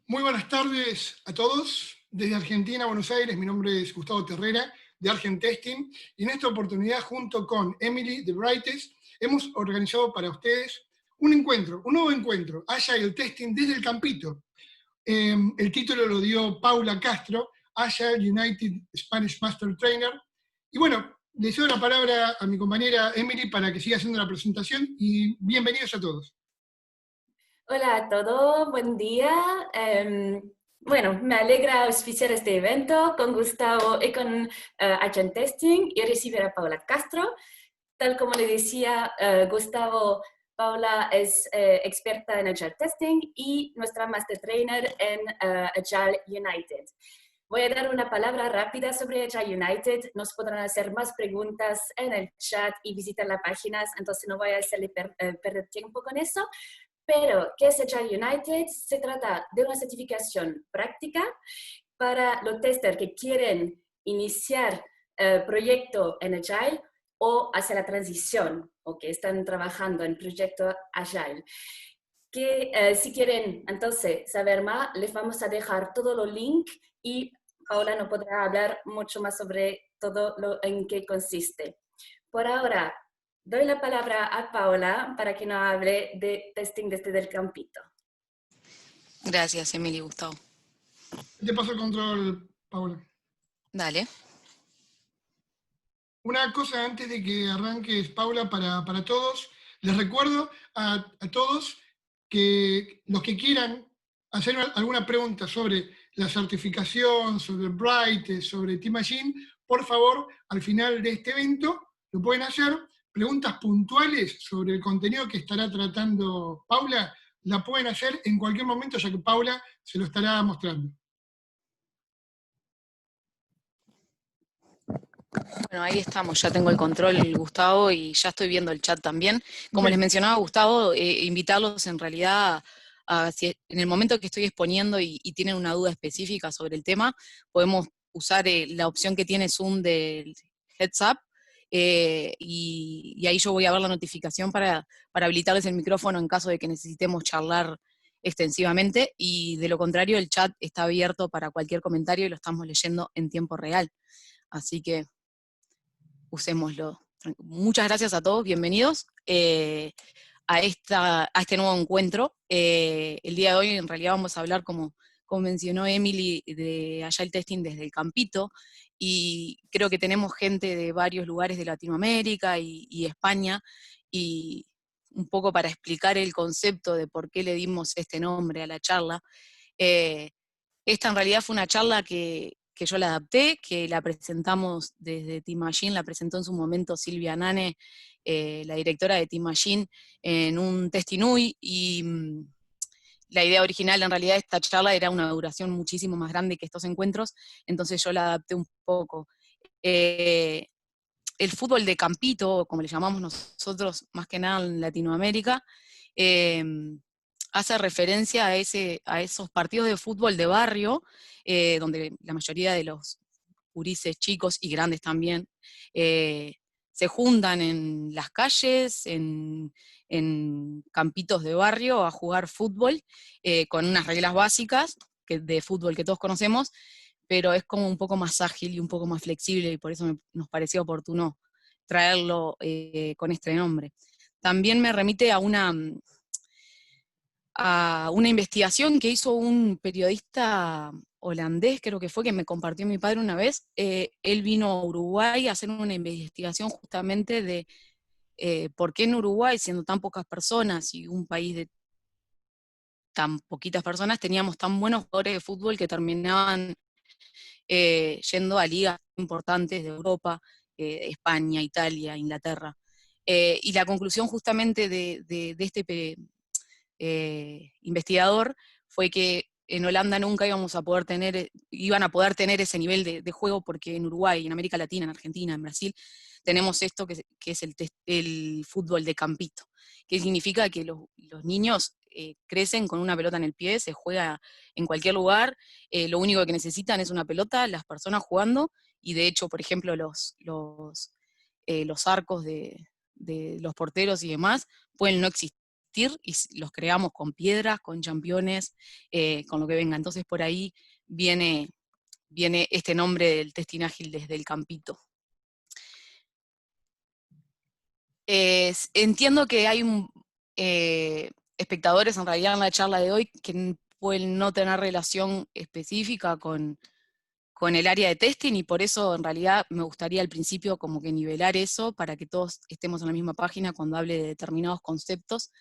Muy buenas tardes a todos. Desde Argentina, Buenos Aires, mi nombre es Gustavo Terrera, de Argent Testing, y en esta oportunidad, junto con Emily de Brightest, hemos organizado para ustedes un nuevo encuentro, Agile Testing desde el Campito. El título lo dio Paula Castro, Agile United Spanish Master Trainer. Y bueno, le cedo la palabra a mi compañera Emily para que siga haciendo la presentación, y bienvenidos a todos. Hola a todos, buen día. Bueno, me alegra auspiciar este evento con Gustavo y con Agent Testing y recibir a Paula Castro. Tal como le decía Gustavo, Paula es experta en Agile Testing y nuestra Master Trainer en Agile United. Voy a dar una palabra rápida sobre Agile United. Nos podrán hacer más preguntas en el chat y visitar las páginas, entonces no voy a hacerle perder tiempo con eso. Pero, ¿qué es Agile United? Se trata de una certificación práctica para los testers que quieren iniciar proyecto en Agile o hacer la transición o que están trabajando en proyecto Agile. Que si quieren entonces saber más, les vamos a dejar todos los links y Paula nos podrá hablar mucho más sobre todo en qué consiste. Por ahora, doy la palabra a Paula para que nos hable de testing desde el campito. Gracias, Emily, Gustavo. Te paso el control, Paula. Dale. Una cosa antes de que arranques, Paula, para todos. Les recuerdo a todos que los que quieran hacer alguna pregunta sobre la certificación, sobre Bright, sobre Team Machine, por favor, al final de este evento lo pueden hacer. Preguntas puntuales sobre el contenido que estará tratando Paula, la pueden hacer en cualquier momento, ya que Paula se lo estará mostrando. Bueno, ahí estamos, ya tengo el control, Gustavo, y ya estoy viendo el chat también. Como les mencionaba Gustavo, invitarlos en realidad a, si en el momento que estoy exponiendo y tienen una duda específica sobre el tema, podemos usar la opción que tiene Zoom del Heads Up, y ahí yo voy a ver la notificación para habilitarles el micrófono en caso de que necesitemos charlar extensivamente, y de lo contrario el chat está abierto para cualquier comentario y lo estamos leyendo en tiempo real. Así que usémoslo. Muchas gracias a todos, bienvenidos a este nuevo encuentro. El día de hoy en realidad vamos a hablar, como mencionó Emily, de Agile Testing desde el Campito, y creo que tenemos gente de varios lugares de Latinoamérica y España, y un poco para explicar el concepto de por qué le dimos este nombre a la charla. Esta en realidad fue una charla que yo la adapté, que la presentamos desde Team Machine, la presentó en su momento Silvia Nane, la directora de Team Machine, en un Testinui, y la idea original en realidad de esta charla era una duración muchísimo más grande que estos encuentros, entonces yo la adapté un poco. El fútbol de campito, como le llamamos nosotros más que nada en Latinoamérica, hace referencia a esos partidos de fútbol de barrio, donde la mayoría de los gurises chicos y grandes también se juntan en las calles, en campitos de barrio a jugar fútbol, con unas reglas básicas de fútbol que todos conocemos, pero es como un poco más ágil y un poco más flexible, y por eso nos pareció oportuno traerlo con este nombre. También me remite a una investigación que hizo un periodista holandés, creo que fue, que me compartió mi padre una vez. Él vino a Uruguay a hacer una investigación justamente de por qué en Uruguay, siendo tan pocas personas y un país de tan poquitas personas, teníamos tan buenos jugadores de fútbol que terminaban yendo a ligas importantes de Europa, España, Italia, Inglaterra. Y la conclusión justamente de este investigador fue que en Holanda nunca iban a poder tener ese nivel de juego, porque en Uruguay, en América Latina, en Argentina, en Brasil, tenemos esto que es el fútbol de campito, que significa que los niños crecen con una pelota en el pie, se juega en cualquier lugar, lo único que necesitan es una pelota, las personas jugando, y de hecho, por ejemplo, los arcos de los porteros y demás pueden no existir existir y los creamos con piedras, con championes, con lo que venga. Entonces por ahí viene este nombre del testing ágil desde el campito. Entiendo que hay espectadores en realidad en la charla de hoy que pueden no tener relación específica con el área de testing, y por eso en realidad me gustaría al principio como que nivelar eso para que todos estemos en la misma página cuando hable de determinados conceptos.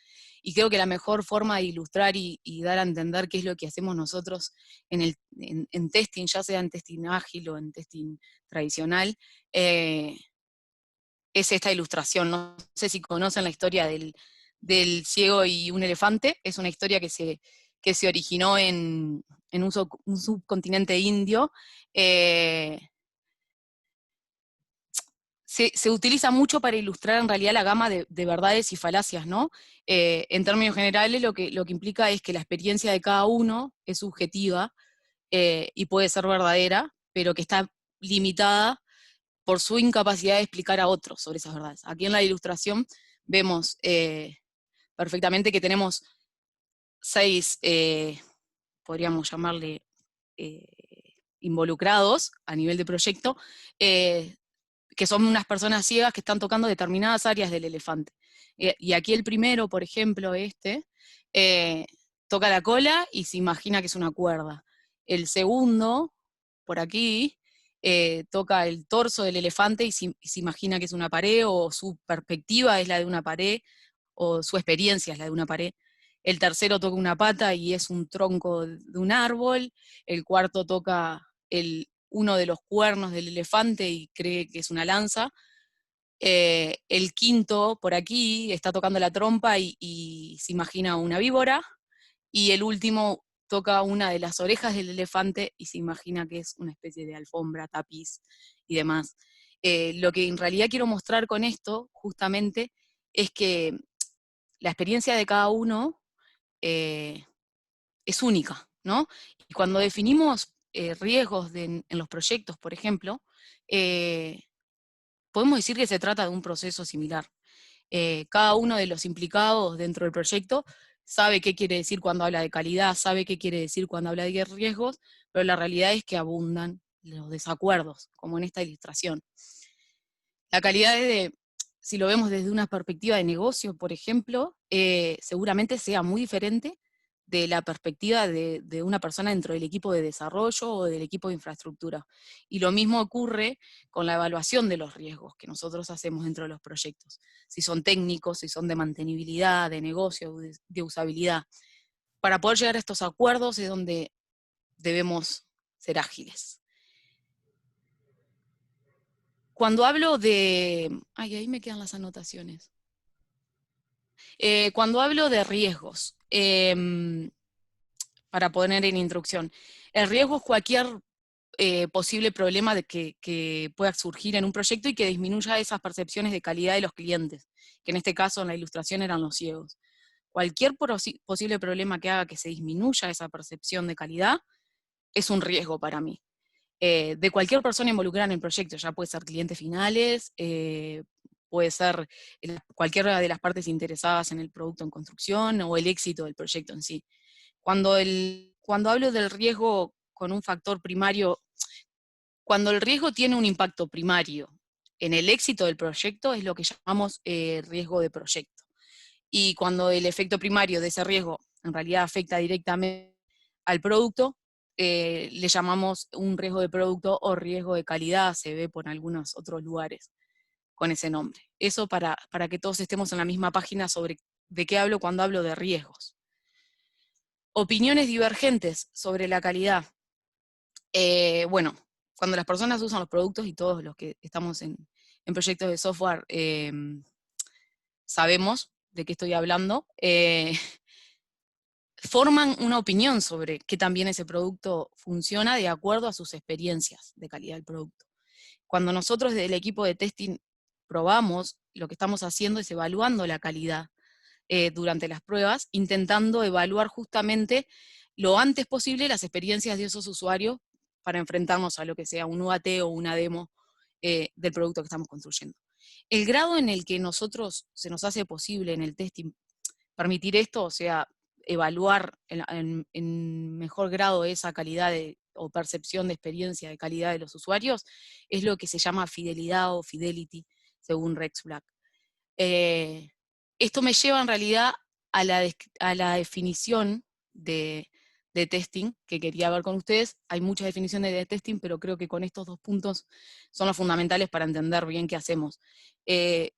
Y creo que la mejor forma de ilustrar y dar a entender qué es lo que hacemos nosotros en testing, ya sea en testing ágil o en testing tradicional, es esta ilustración. No sé si conocen la historia del ciego y un elefante. Es una historia que se originó en un subcontinente indio. Se utiliza mucho para ilustrar en realidad la gama de verdades y falacias, ¿no? En términos generales lo que implica es que la experiencia de cada uno es subjetiva y puede ser verdadera, pero que está limitada por su incapacidad de explicar a otros sobre esas verdades. Aquí en la ilustración vemos perfectamente que tenemos 6, podríamos llamarle, involucrados a nivel de proyecto, que son unas personas ciegas que están tocando determinadas áreas del elefante. Y aquí el primero, por ejemplo, toca la cola y se imagina que es una cuerda. El segundo, por aquí, toca el torso del elefante y se imagina que es una pared, o su perspectiva es la de una pared, o su experiencia es la de una pared. El tercero toca una pata y es un tronco de un árbol. El cuarto toca uno de los cuernos del elefante y cree que es una lanza. El quinto, por aquí, está tocando la trompa y se imagina una víbora. Y el último toca una de las orejas del elefante y se imagina que es una especie de alfombra, tapiz y demás. Lo que en realidad quiero mostrar con esto, justamente, es que la experiencia de cada uno es única, ¿no? Y cuando definimos riesgos en los proyectos, por ejemplo, podemos decir que se trata de un proceso similar. Cada uno de los implicados dentro del proyecto sabe qué quiere decir cuando habla de calidad, sabe qué quiere decir cuando habla de riesgos, pero la realidad es que abundan los desacuerdos, como en esta ilustración. La calidad si lo vemos desde una perspectiva de negocio, por ejemplo, seguramente sea muy diferente de la perspectiva de una persona dentro del equipo de desarrollo o del equipo de infraestructura. Y lo mismo ocurre con la evaluación de los riesgos que nosotros hacemos dentro de los proyectos. Si son técnicos, si son de mantenibilidad, de negocio, de usabilidad. Para poder llegar a estos acuerdos es donde debemos ser ágiles. Cuando hablo de... ahí me quedan las anotaciones. Cuando hablo de riesgos, para poner en introducción, el riesgo es cualquier posible problema que pueda surgir en un proyecto y que disminuya esas percepciones de calidad de los clientes, que en este caso en la ilustración eran los ciegos. Cualquier posible problema que haga que se disminuya esa percepción de calidad es un riesgo para mí. De cualquier persona involucrada en el proyecto, ya puede ser clientes finales, puede ser cualquiera de las partes interesadas en el producto en construcción o el éxito del proyecto en sí. Cuando hablo del riesgo con un factor primario, cuando el riesgo tiene un impacto primario en el éxito del proyecto, es lo que llamamos riesgo de proyecto. Y cuando el efecto primario de ese riesgo en realidad afecta directamente al producto, le llamamos un riesgo de producto o riesgo de calidad, se ve por algunos otros lugares con ese nombre. Eso para que todos estemos en la misma página sobre de qué hablo cuando hablo de riesgos. Opiniones divergentes sobre la calidad. Bueno, cuando las personas usan los productos, y todos los que estamos en proyectos de software sabemos de qué estoy hablando, forman una opinión sobre qué también ese producto funciona de acuerdo a sus experiencias de calidad del producto. Cuando nosotros desde el equipo de testing probamos, lo que estamos haciendo es evaluando la calidad durante las pruebas, intentando evaluar justamente lo antes posible las experiencias de esos usuarios para enfrentarnos a lo que sea un UAT o una demo del producto que estamos construyendo. El grado en el que se nos hace posible en el testing permitir esto, o sea, evaluar en mejor grado esa calidad o percepción de experiencia de calidad de los usuarios, es lo que se llama fidelidad o fidelity, según Rex Black. Esto me lleva en realidad a la definición de testing que quería ver con ustedes. Hay muchas definiciones de testing, pero creo que con estos 2 puntos son los fundamentales para entender bien qué hacemos. El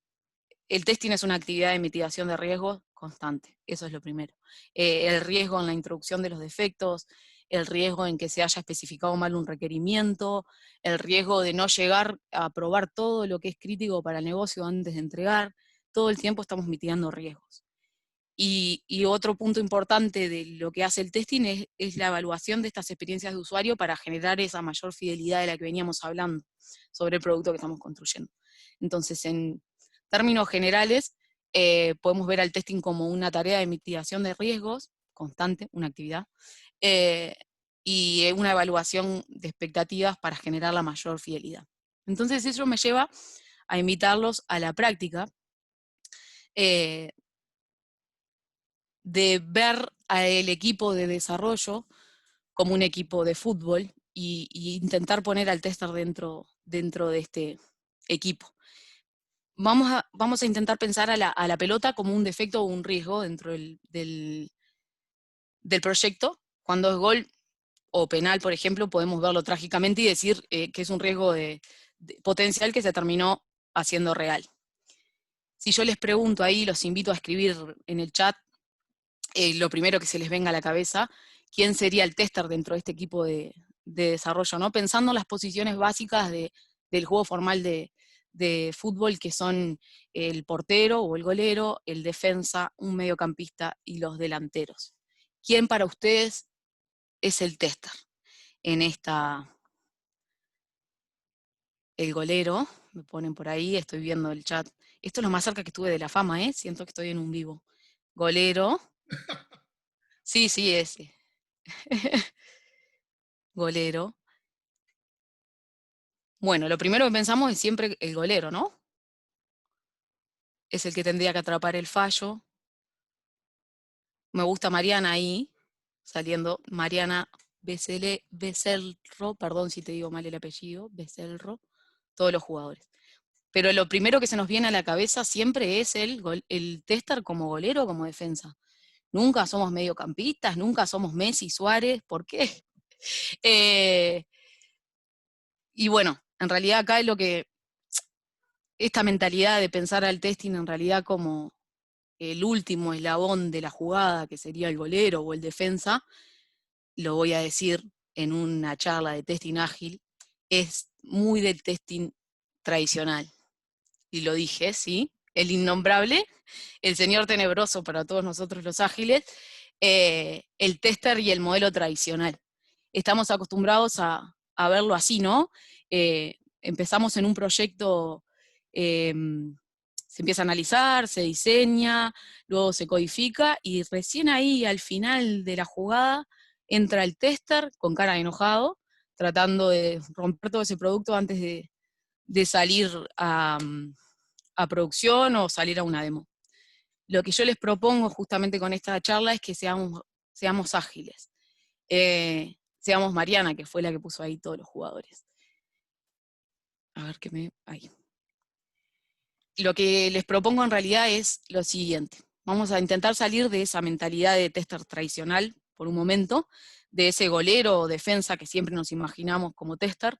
testing es una actividad de mitigación de riesgos constante, eso es lo primero. El riesgo en la introducción de los defectos, el riesgo en que se haya especificado mal un requerimiento, el riesgo de no llegar a probar todo lo que es crítico para el negocio antes de entregar, todo el tiempo estamos mitigando riesgos. Y otro punto importante de lo que hace el testing es la evaluación de estas experiencias de usuario para generar esa mayor fidelidad de la que veníamos hablando sobre el producto que estamos construyendo. Entonces, en términos generales, podemos ver al testing como una tarea de mitigación de riesgos, constante, una actividad, y una evaluación de expectativas para generar la mayor fidelidad. Entonces eso me lleva a invitarlos a la práctica, de ver al equipo de desarrollo como un equipo de fútbol y intentar poner al tester dentro de este equipo. Vamos a intentar pensar a la pelota como un defecto o un riesgo dentro del proyecto. Cuando es gol o penal, por ejemplo, podemos verlo trágicamente y decir que es un riesgo de potencial que se terminó haciendo real. Si yo les pregunto ahí, los invito a escribir en el chat, lo primero que se les venga a la cabeza, quién sería el tester dentro de este equipo de desarrollo, ¿no? Pensando en las posiciones básicas del juego formal de fútbol, que son el portero o el golero, el defensa, un mediocampista y los delanteros. ¿Quién para ustedes es el tester en esta? El golero, me ponen por ahí, estoy viendo el chat. Esto es lo más cerca que estuve de la fama, ¿eh? Siento que estoy en un vivo. Golero. Sí, ese. Golero. Bueno, lo primero que pensamos es siempre el golero, ¿no? Es el que tendría que atrapar el fallo. Me gusta Mariana ahí, saliendo. Mariana Becerro, perdón si te digo mal el apellido, Becerro, todos los jugadores. Pero lo primero que se nos viene a la cabeza siempre es el tester como golero o como defensa. Nunca somos mediocampistas, nunca somos Messi, Suárez, ¿por qué? Y bueno, en realidad acá es esta mentalidad de pensar al testing en realidad como el último eslabón de la jugada, que sería el golero o el defensa, lo voy a decir en una charla de testing ágil, es muy del testing tradicional. Y lo dije, ¿sí? El innombrable, el señor tenebroso para todos nosotros los ágiles, el tester y el modelo tradicional. Estamos acostumbrados a verlo así, ¿no? Empezamos en un proyecto, se empieza a analizar, se diseña, luego se codifica, y recién ahí, al final de la jugada, entra el tester con cara de enojado, tratando de romper todo ese producto antes de salir a producción o salir a una demo. Lo que yo les propongo justamente con esta charla es que seamos ágiles. Seamos Mariana, que fue la que puso ahí todos los jugadores. A ver ahí. Lo que les propongo en realidad es lo siguiente. Vamos a intentar salir de esa mentalidad de tester tradicional por un momento, de ese golero o defensa que siempre nos imaginamos como tester,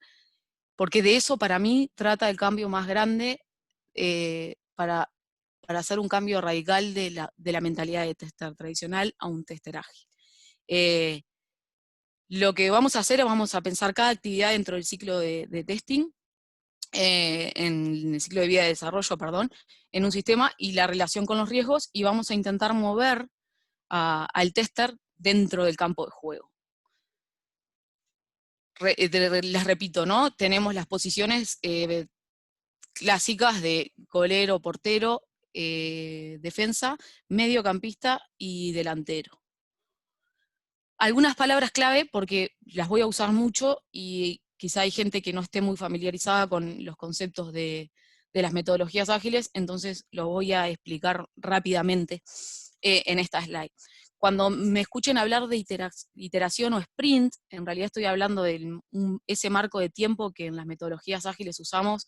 porque de eso para mí trata el cambio más grande para hacer un cambio radical de la mentalidad de tester tradicional a un tester ágil. Lo que vamos a hacer es vamos a pensar cada actividad dentro del ciclo de testing, en el ciclo de vida de desarrollo, perdón, en un sistema y la relación con los riesgos, y vamos a intentar mover al tester dentro del campo de juego. Les repito, ¿no? Tenemos las posiciones clásicas de golero, portero, defensa, mediocampista y delantero. Algunas palabras clave, porque las voy a usar mucho y quizá hay gente que no esté muy familiarizada con los conceptos de las metodologías ágiles, entonces lo voy a explicar rápidamente. en esta slide. Cuando me escuchen hablar de iteración o sprint, en realidad estoy hablando de ese marco de tiempo que en las metodologías ágiles usamos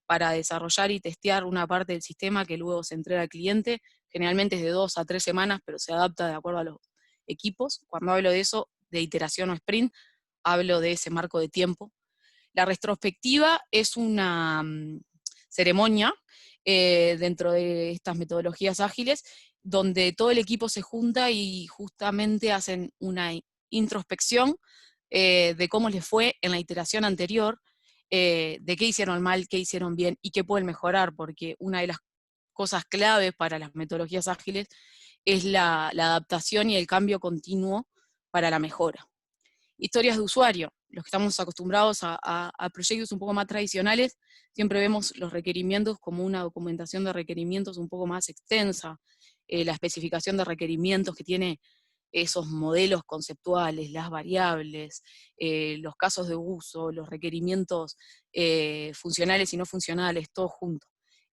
para desarrollar y testear una parte del sistema que luego se entrega al cliente. Generalmente es de 2 a 3 semanas, pero se adapta de acuerdo a los equipos. Cuando hablo de eso, de iteración o sprint, hablo de ese marco de tiempo. La retrospectiva es una ceremonia dentro de estas metodologías ágiles, donde todo el equipo se junta y justamente hacen una introspección de cómo les fue en la iteración anterior, de qué hicieron mal, qué hicieron bien y qué pueden mejorar, porque una de las cosas claves para las metodologías ágiles es la adaptación y el cambio continuo para la mejora. Historias de usuario. Los que estamos acostumbrados a proyectos un poco más tradicionales, siempre vemos los requerimientos como una documentación de requerimientos un poco más extensa, la especificación de requerimientos que tiene esos modelos conceptuales, las variables, los casos de uso, los requerimientos funcionales y no funcionales, todo junto.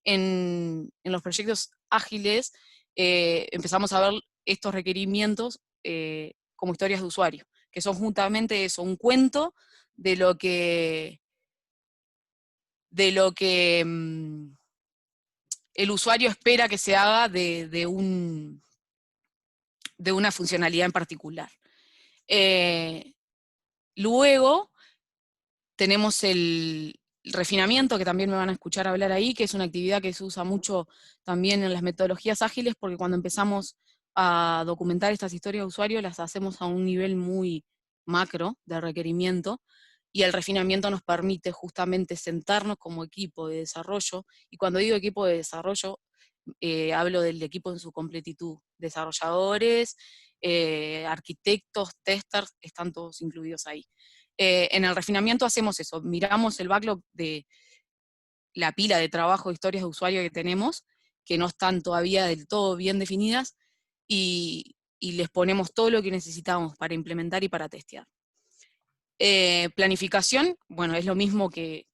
En los proyectos ágiles empezamos a ver estos requerimientos como historias de usuario, que son justamente eso, un cuento de lo que el usuario espera que se haga de una funcionalidad en particular. Luego tenemos el refinamiento, que también me van a escuchar hablar ahí, que es una actividad que se usa mucho también en las metodologías ágiles, porque cuando empezamos a documentar estas historias de usuario, las hacemos a un nivel muy macro de requerimiento, y el refinamiento nos permite justamente sentarnos como equipo de desarrollo, y cuando digo equipo de desarrollo, hablo del equipo en su completitud, desarrolladores, arquitectos, testers, están todos incluidos ahí. En el refinamiento hacemos eso, miramos el backlog de la pila de trabajo de historias de usuario que tenemos, que no están todavía del todo bien definidas, y les ponemos todo lo que necesitamos para implementar y para testear. Planificación, bueno, es lo mismo que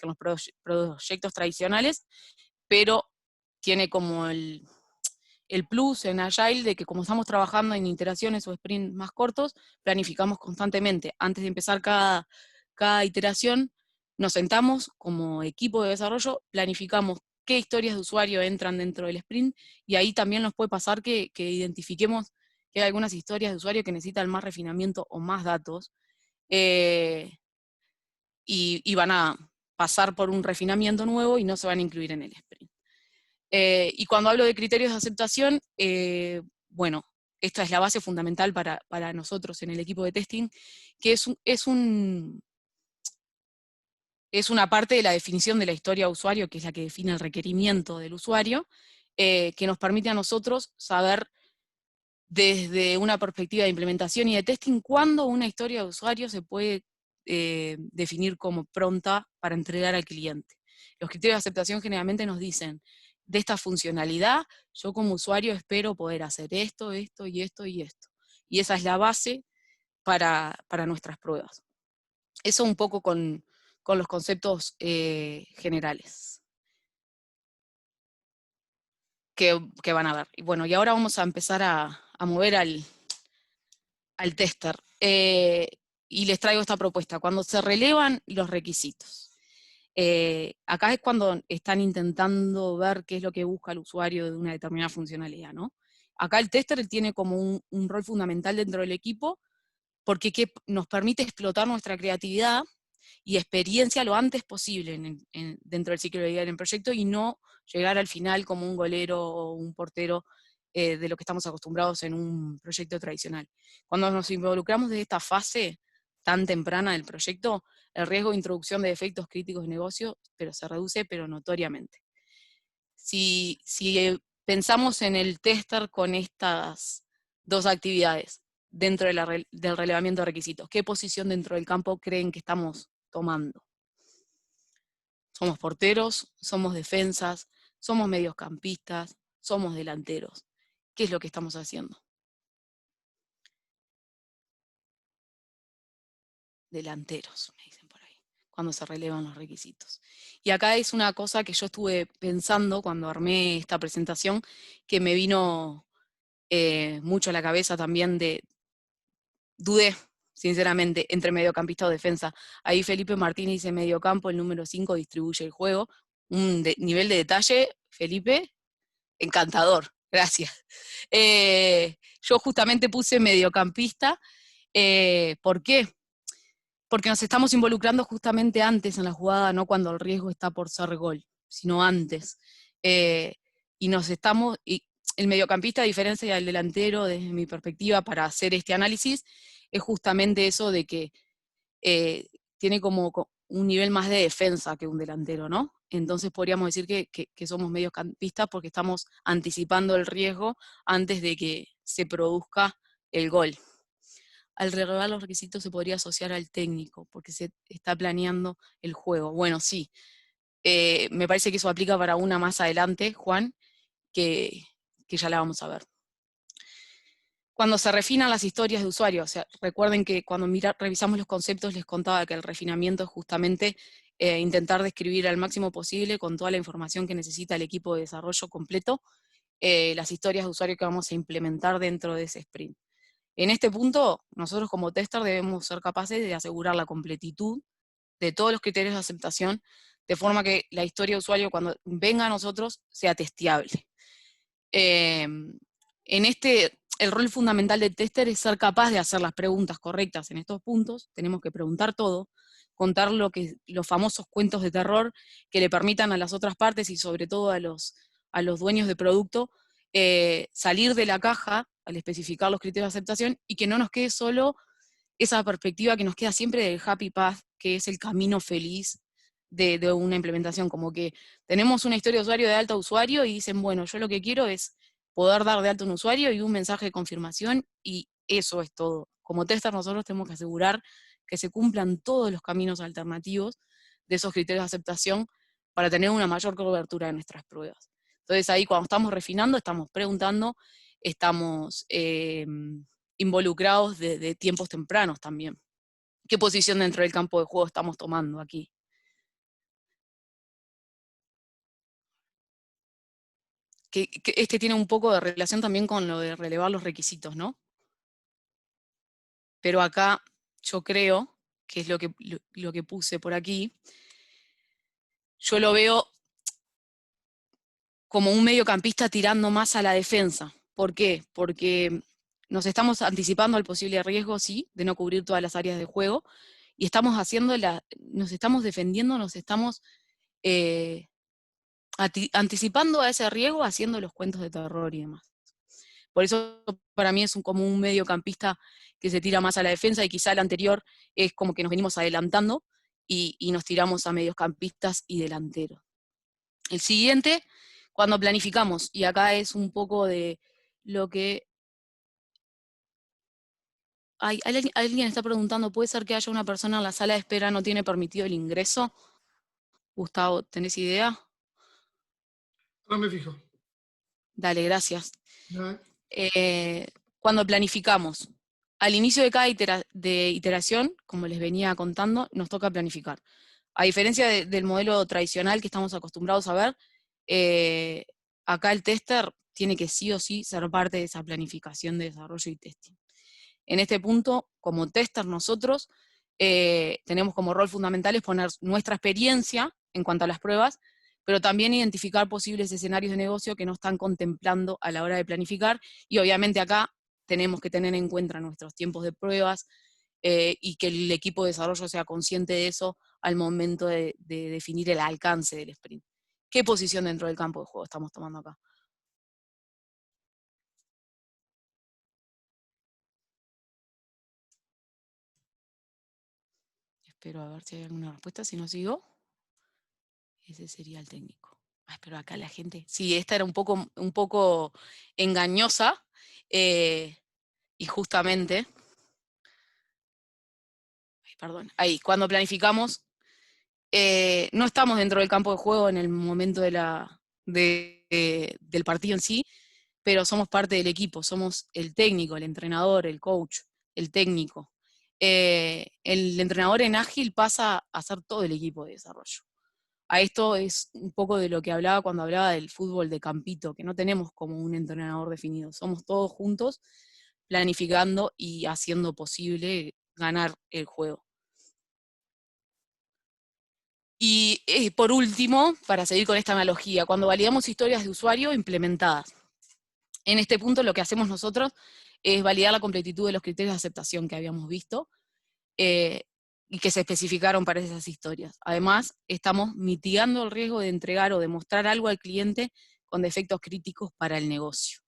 los proyectos tradicionales, pero tiene como el plus en Agile de que como estamos trabajando en iteraciones o sprints más cortos, planificamos constantemente. Antes de empezar cada iteración, nos sentamos como equipo de desarrollo, planificamos qué historias de usuario entran dentro del sprint, y ahí también nos puede pasar que identifiquemos que hay algunas historias de usuario que necesitan más refinamiento o más datos, y van a pasar por un refinamiento nuevo y no se van a incluir en el sprint. Y cuando hablo de criterios de aceptación, bueno, esta es la base fundamental para nosotros en el equipo de testing, que es una parte de la definición de la historia de usuario, que es la que define el requerimiento del usuario, que nos permite a nosotros saber desde una perspectiva de implementación y de testing cuándo una historia de usuario se puede definir como pronta para entregar al cliente. Los criterios de aceptación generalmente nos dicen, de esta funcionalidad, yo como usuario espero poder hacer esto, esto y esto y esto. Y esa es la base para nuestras pruebas. Eso un poco con los conceptos generales que van a ver. Y bueno, y ahora vamos a empezar a mover al tester. Y les traigo esta propuesta. Cuando se relevan los requisitos. Acá es cuando están intentando ver qué es lo que busca el usuario de una determinada funcionalidad, ¿no? Acá el tester tiene como un rol fundamental dentro del equipo, porque nos permite explotar nuestra creatividad y experiencia lo antes posible dentro del ciclo de vida del proyecto, y no llegar al final como un golero o un portero de lo que estamos acostumbrados en un proyecto tradicional. Cuando nos involucramos de esta fase tan temprana del proyecto, el riesgo de introducción de defectos críticos de negocio se reduce, pero notoriamente. Si pensamos en el tester con estas dos actividades dentro del relevamiento de requisitos, ¿qué posición dentro del campo creen que estamos tomando? ¿Somos porteros? ¿Somos defensas? ¿Somos mediocampistas? ¿Somos delanteros? ¿Qué es lo que estamos haciendo? Delanteros, me dicen por ahí, cuando se relevan los requisitos. Y acá es una cosa que yo estuve pensando cuando armé esta presentación, que me vino mucho la cabeza también dudé, sinceramente, entre mediocampista o defensa. Ahí Felipe Martínez dice mediocampo, el número 5 distribuye el juego. Nivel de detalle, Felipe, encantador, gracias. Yo justamente puse mediocampista. ¿Por qué? Porque nos estamos involucrando justamente antes en la jugada, no cuando el riesgo está por ser gol, sino antes. Y el mediocampista, a diferencia del delantero, desde mi perspectiva, para hacer este análisis, es justamente eso de que tiene como un nivel más de defensa que un delantero, ¿no? Entonces podríamos decir que somos mediocampistas porque estamos anticipando el riesgo antes de que se produzca el gol. Al relevar los requisitos se podría asociar al técnico, porque se está planeando el juego. Bueno, sí, me parece que eso aplica para una más adelante, Juan, que ya la vamos a ver. Cuando se refinan las historias de usuario, o sea, recuerden que cuando revisamos los conceptos les contaba que el refinamiento es justamente intentar describir al máximo posible con toda la información que necesita el equipo de desarrollo completo, las historias de usuario que vamos a implementar dentro de ese sprint. En este punto, nosotros como tester debemos ser capaces de asegurar la completitud de todos los criterios de aceptación, de forma que la historia de usuario cuando venga a nosotros sea testeable. El rol fundamental del tester es ser capaz de hacer las preguntas correctas en estos puntos. Tenemos que preguntar todo, contar los famosos cuentos de terror que le permitan a las otras partes y sobre todo a los dueños de producto salir de la caja al especificar los criterios de aceptación y que no nos quede solo esa perspectiva que nos queda siempre del happy path, que es el camino feliz de una implementación, como que tenemos una historia de usuario de alta usuario y dicen, bueno, yo lo que quiero es poder dar de alta un usuario y un mensaje de confirmación, y eso es todo. Como tester nosotros tenemos que asegurar que se cumplan todos los caminos alternativos de esos criterios de aceptación para tener una mayor cobertura de nuestras pruebas. Entonces ahí cuando estamos refinando, estamos preguntando, estamos involucrados de tiempos tempranos también. ¿Qué posición dentro del campo de juego estamos tomando aquí? Que este tiene un poco de relación también con lo de relevar los requisitos, ¿no? Pero acá yo creo, que es lo que puse por aquí, yo lo veo como un mediocampista tirando más a la defensa. ¿Por qué? Porque nos estamos anticipando al posible riesgo, sí, de no cubrir todas las áreas de juego, y estamos nos estamos defendiendo, nos estamos anticipando a ese riesgo haciendo los cuentos de terror y demás. Por eso para mí es como un mediocampista que se tira más a la defensa, y quizá el anterior es como que nos venimos adelantando y nos tiramos a mediocampistas y delanteros. El siguiente, cuando planificamos, y acá es un poco de lo que... Alguien está preguntando, ¿puede ser que haya una persona en la sala de espera no tiene permitido el ingreso? Gustavo, ¿tenés idea? No me fijo. Dale, gracias. ¿No? Cuando planificamos, al inicio de cada iteración, como les venía contando, nos toca planificar. A diferencia del modelo tradicional que estamos acostumbrados a ver, acá el tester tiene que sí o sí ser parte de esa planificación de desarrollo y testing. En este punto, como tester nosotros, tenemos como rol fundamental poner nuestra experiencia en cuanto a las pruebas, pero también identificar posibles escenarios de negocio que no están contemplando a la hora de planificar, y obviamente acá tenemos que tener en cuenta nuestros tiempos de pruebas y que el equipo de desarrollo sea consciente de eso al momento de definir el alcance del sprint. ¿Qué posición dentro del campo de juego estamos tomando acá? Espero a ver si hay alguna respuesta, si no sigo. Ese sería el técnico. Pero acá la gente... Sí, esta era un poco engañosa, y justamente... Perdón, ahí, cuando planificamos, no estamos dentro del campo de juego en el momento del partido en sí, pero somos parte del equipo, somos el técnico, el entrenador, el coach, el técnico. El entrenador en Ágil pasa a ser todo el equipo de desarrollo. A esto es un poco de lo que hablaba cuando hablaba del fútbol de campito, que no tenemos como un entrenador definido, somos todos juntos planificando y haciendo posible ganar el juego. Y por último, para seguir con esta analogía, cuando validamos historias de usuario implementadas. En este punto lo que hacemos nosotros es validar la completitud de los criterios de aceptación que habíamos visto y que se especificaron para esas historias. Además, estamos mitigando el riesgo de entregar o de mostrar algo al cliente con defectos críticos para el negocio.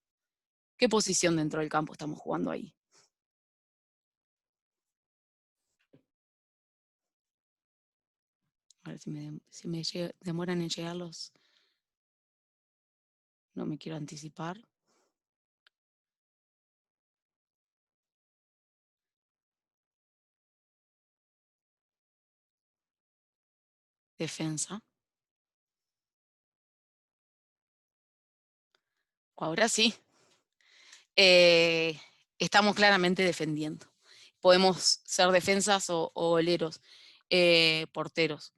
¿Qué posición dentro del campo estamos jugando ahí? A ver si me demoran en llegar los... No me quiero anticipar. Defensa. Ahora sí. Estamos claramente defendiendo. Podemos ser defensas o goleros, porteros.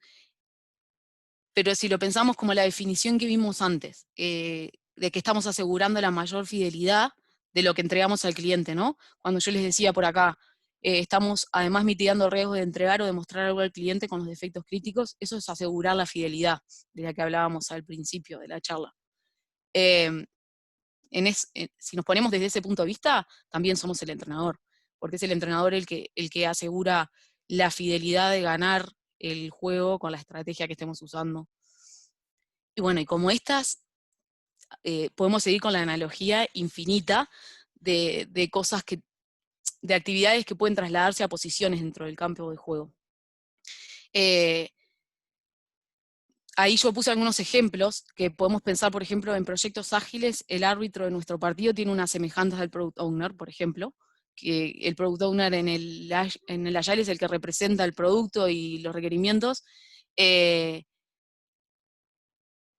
Pero si lo pensamos como la definición que vimos antes, de que estamos asegurando la mayor fidelidad de lo que entregamos al cliente, ¿no? Cuando yo les decía por acá, estamos además mitigando el riesgo de entregar o de mostrar algo al cliente con los defectos críticos, eso es asegurar la fidelidad de la que hablábamos al principio de la charla. Si nos ponemos desde ese punto de vista, también somos el entrenador, porque es el entrenador el que asegura la fidelidad de ganar el juego con la estrategia que estemos usando. Y bueno, y como estas, podemos seguir con la analogía infinita de cosas de actividades que pueden trasladarse a posiciones dentro del campo de juego. Ahí yo puse algunos ejemplos que podemos pensar, por ejemplo, en proyectos ágiles, el árbitro de nuestro partido tiene unas semejanzas al Product Owner, por ejemplo, que el Product Owner en el Agile es el que representa el producto y los requerimientos,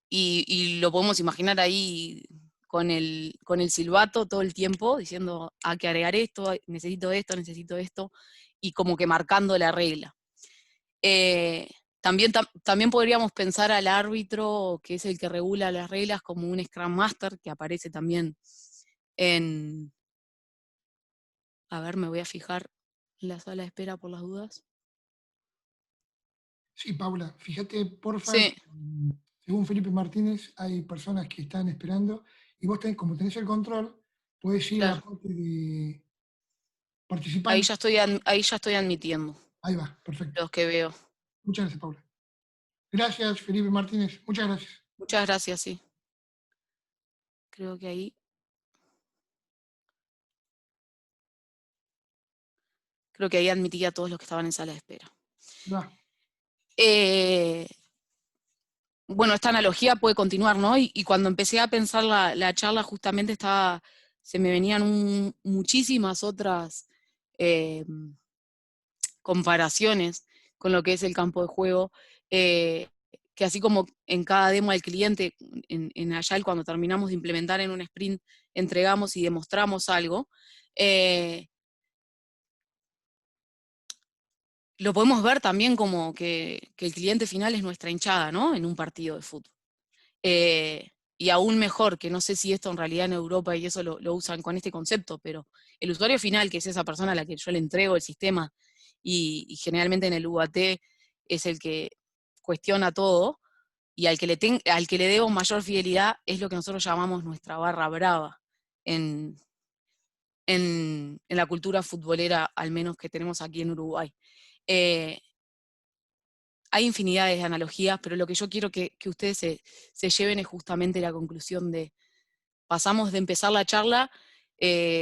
y lo podemos imaginar ahí con el silbato todo el tiempo, diciendo, hay que agregar esto, necesito esto, y como que marcando la regla. También podríamos pensar al árbitro, que es el que regula las reglas, como un Scrum Master, que aparece también en... A ver, me voy a fijar en la sala de espera por las dudas. Sí, Paula, fíjate, porfa, Sí, según Felipe Martínez, hay personas que están esperando, y vos como tenés el control, podés ir a la claro. parte de Ahí participantes. ya estoy admitiendo Ahí va, perfecto. los que veo. Muchas gracias, Paula. Gracias, Felipe Martínez. Muchas gracias. Muchas gracias, sí. Creo que ahí admití a todos los que estaban en sala de espera. Va. Bueno, esta analogía puede continuar, ¿no? Y cuando empecé a pensar la charla, justamente se me venían muchísimas otras comparaciones con lo que es el campo de juego, que así como en cada demo al cliente, en Agile, cuando terminamos de implementar en un sprint, entregamos y demostramos algo, lo podemos ver también como que el cliente final es nuestra hinchada, ¿no? En un partido de fútbol. Y aún mejor, que no sé si esto en realidad en Europa y eso lo usan con este concepto, pero el usuario final, que es esa persona a la que yo le entrego el sistema, y generalmente en el UAT es el que cuestiona todo, y al que le debo mayor fidelidad, es lo que nosotros llamamos nuestra barra brava en la cultura futbolera, al menos que tenemos aquí en Uruguay. Hay infinidades de analogías, pero lo que yo quiero que ustedes se lleven es justamente la conclusión de, pasamos de empezar la charla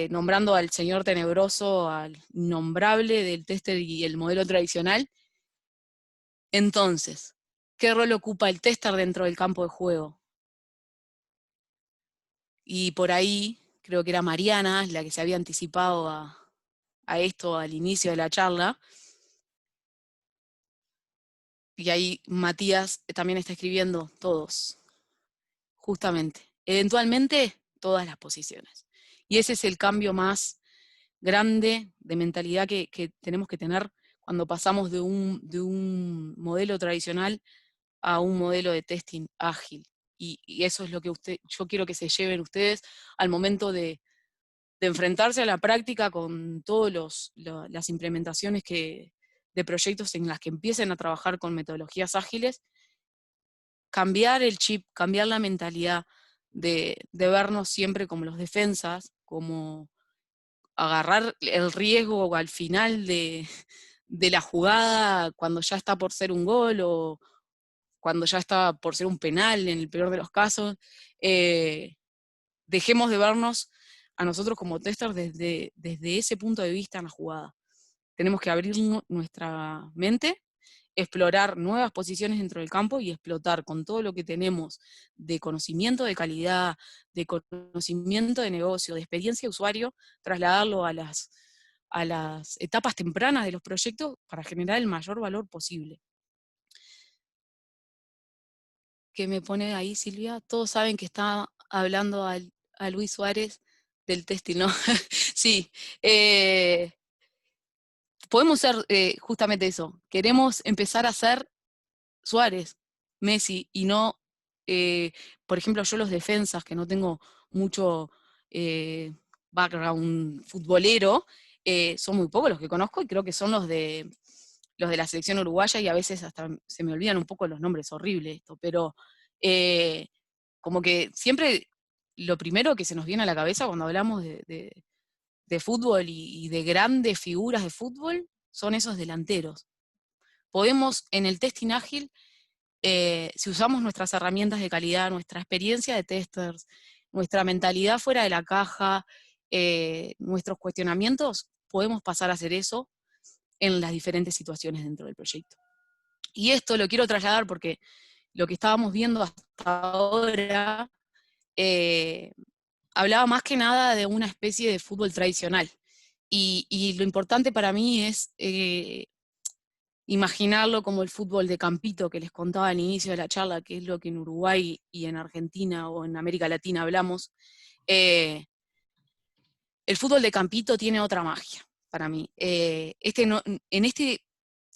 nombrando al señor tenebroso, al innombrable del tester y el modelo tradicional. Entonces, ¿qué rol ocupa el tester dentro del campo de juego? Y por ahí, creo que era Mariana la que se había anticipado a esto al inicio de la charla, y ahí Matías también está escribiendo todos, justamente, eventualmente todas las posiciones. Y ese es el cambio más grande de mentalidad que tenemos que tener cuando pasamos de un modelo tradicional a un modelo de testing ágil. Y eso es lo que yo quiero que se lleven ustedes al momento de enfrentarse a la práctica con todas las implementaciones de proyectos en las que empiecen a trabajar con metodologías ágiles, cambiar el chip, cambiar la mentalidad de vernos siempre como los defensas, como agarrar el riesgo al final de la jugada cuando ya está por ser un gol o cuando ya está por ser un penal, en el peor de los casos. Dejemos de vernos a nosotros como testers desde ese punto de vista en la jugada. Tenemos que abrir nuestra mente, explorar nuevas posiciones dentro del campo y explotar con todo lo que tenemos de conocimiento de calidad, de conocimiento de negocio, de experiencia de usuario, trasladarlo a las etapas tempranas de los proyectos para generar el mayor valor posible. ¿Qué me pone ahí, Silvia? Todos saben que está hablando a Luis Suárez del testing, ¿no? Sí. Podemos ser justamente eso. Queremos empezar a ser Suárez, Messi, y no, por ejemplo, yo los defensas, que no tengo mucho background futbolero, son muy pocos los que conozco, y creo que son los de la selección uruguaya, y a veces hasta se me olvidan un poco los nombres, horrible esto, pero como que siempre lo primero que se nos viene a la cabeza cuando hablamos de fútbol y de grandes figuras de fútbol son esos delanteros. Podemos, en el testing ágil, si usamos nuestras herramientas de calidad, nuestra experiencia de testers, nuestra mentalidad fuera de la caja, nuestros cuestionamientos, podemos pasar a hacer eso en las diferentes situaciones dentro del proyecto. Y esto lo quiero trasladar porque lo que estábamos viendo hasta ahora hablaba más que nada de una especie de fútbol tradicional. Y lo importante para mí es imaginarlo como el fútbol de campito que les contaba al inicio de la charla, que es lo que en Uruguay y en Argentina o en América Latina hablamos. El fútbol de campito tiene otra magia para mí. En este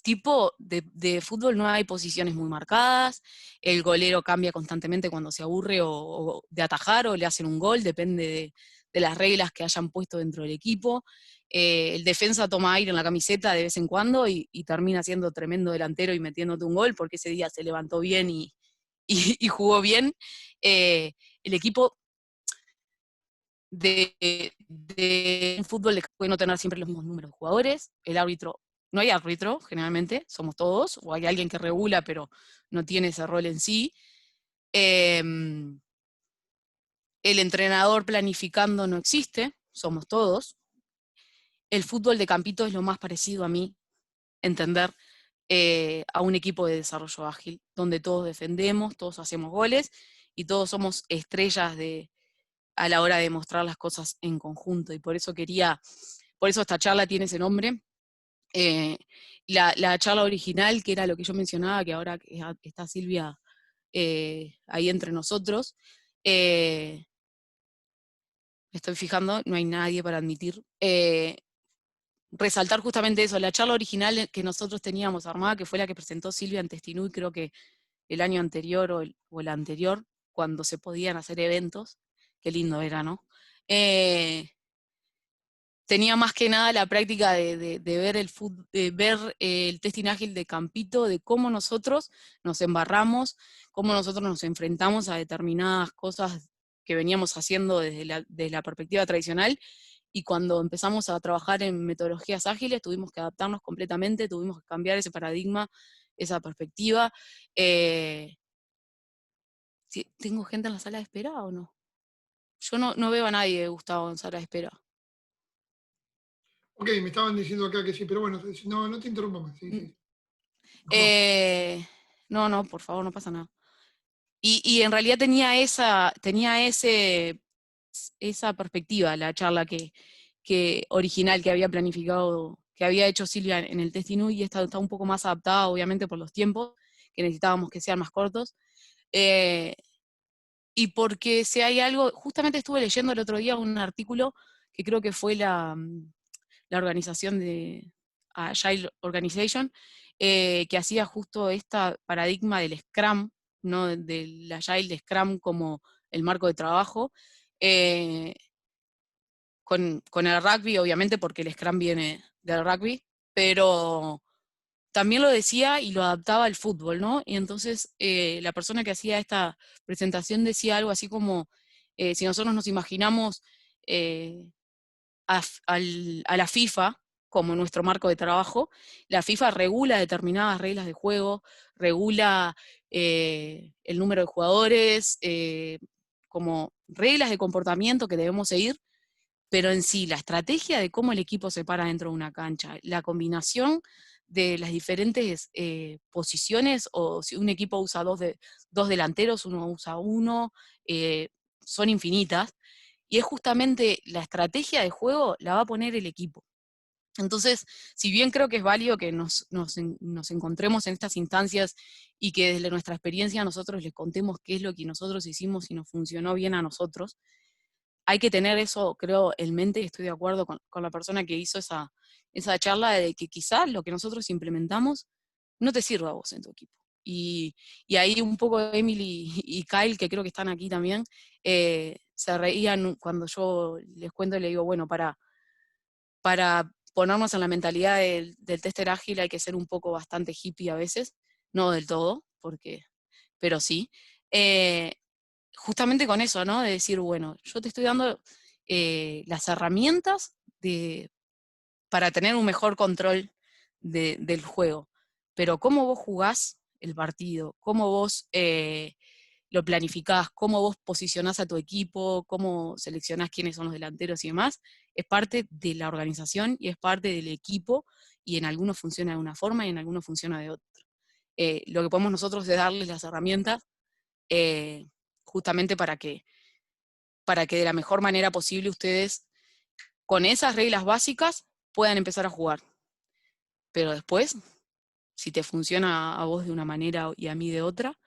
tipo de fútbol no hay posiciones muy marcadas, el golero cambia constantemente cuando se aburre o de atajar o le hacen un gol, depende de las reglas que hayan puesto dentro del equipo. El defensa toma aire en la camiseta de vez en cuando y termina siendo tremendo delantero y metiéndote un gol porque ese día se levantó bien y jugó bien. El equipo de un fútbol puede no tener siempre los mismos números de jugadores, el árbitro, no hay árbitro generalmente, somos todos, o hay alguien que regula pero no tiene ese rol en sí. El entrenador planificando no existe, somos todos. El fútbol de campito es lo más parecido a mí, entender a un equipo de desarrollo ágil, donde todos defendemos, todos hacemos goles y todos somos estrellas a la hora de mostrar las cosas en conjunto. Y por eso esta charla tiene ese nombre. La charla original, que era lo que yo mencionaba, que ahora está Silvia ahí entre nosotros, me estoy fijando, no hay nadie para admitir, resaltar justamente eso, la charla original que nosotros teníamos armada, que fue la que presentó Silvia en Testinui, creo que el año anterior o el anterior, cuando se podían hacer eventos, qué lindo era, ¿no? Tenía más que nada la práctica de ver el testing ágil de campito, de cómo nosotros nos embarramos, cómo nosotros nos enfrentamos a determinadas cosas que veníamos haciendo desde la perspectiva tradicional, y cuando empezamos a trabajar en metodologías ágiles tuvimos que adaptarnos completamente, tuvimos que cambiar ese paradigma, esa perspectiva. ¿Tengo gente en la sala de espera o no? Yo no veo a nadie, Gustavo, en sala de espera. Ok, me estaban diciendo acá que sí, pero bueno, no te interrumpo más. Sí, sí. No, por favor, no pasa nada. Y en realidad tenía esa perspectiva, la charla que original que había planificado, que había hecho Silvia en el Testinui, y está un poco más adaptada, obviamente, por los tiempos, que necesitábamos que sean más cortos. Y porque si hay algo, justamente estuve leyendo el otro día un artículo que creo que fue la organización Agile Organization, que hacía justo este paradigma del Scrum, ¿no? Del Agile de Scrum como el marco de trabajo, con el rugby, obviamente, porque el Scrum viene del rugby, pero también lo decía y lo adaptaba al fútbol, ¿no? Y entonces la persona que hacía esta presentación decía algo así como, si nosotros nos imaginamos a la FIFA como nuestro marco de trabajo, la FIFA regula determinadas reglas de juego, regula el número de jugadores, como reglas de comportamiento que debemos seguir, pero en sí, la estrategia de cómo el equipo se para dentro de una cancha, la combinación de las diferentes posiciones, o si un equipo usa dos delanteros, uno usa uno, son infinitas, y es justamente la estrategia de juego la va a poner el equipo. Entonces, si bien creo que es válido que nos encontremos en estas instancias y que desde nuestra experiencia nosotros les contemos qué es lo que nosotros hicimos y nos funcionó bien a nosotros, hay que tener eso, creo, en mente, y estoy de acuerdo con la persona que hizo esa charla, de que quizás lo que nosotros implementamos no te sirva a vos en tu equipo. Y ahí un poco Emily y Kyle, que creo que están aquí también, se reían cuando yo les cuento y les digo, bueno, para ponernos en la mentalidad del tester ágil hay que ser un poco bastante hippie a veces, no del todo, pero sí. Justamente con eso, ¿no? De decir, bueno, yo te estoy dando las herramientas para tener un mejor control del juego, pero cómo vos jugás el partido, cómo vos lo planificás, cómo vos posicionás a tu equipo, cómo seleccionás quiénes son los delanteros y demás, es parte de la organización y es parte del equipo, y en algunos funciona de una forma y en algunos funciona de otra. Lo que podemos nosotros es darles las herramientas justamente para que de la mejor manera posible ustedes, con esas reglas básicas, puedan empezar a jugar. Pero después, si te funciona a vos de una manera y a mí de otra,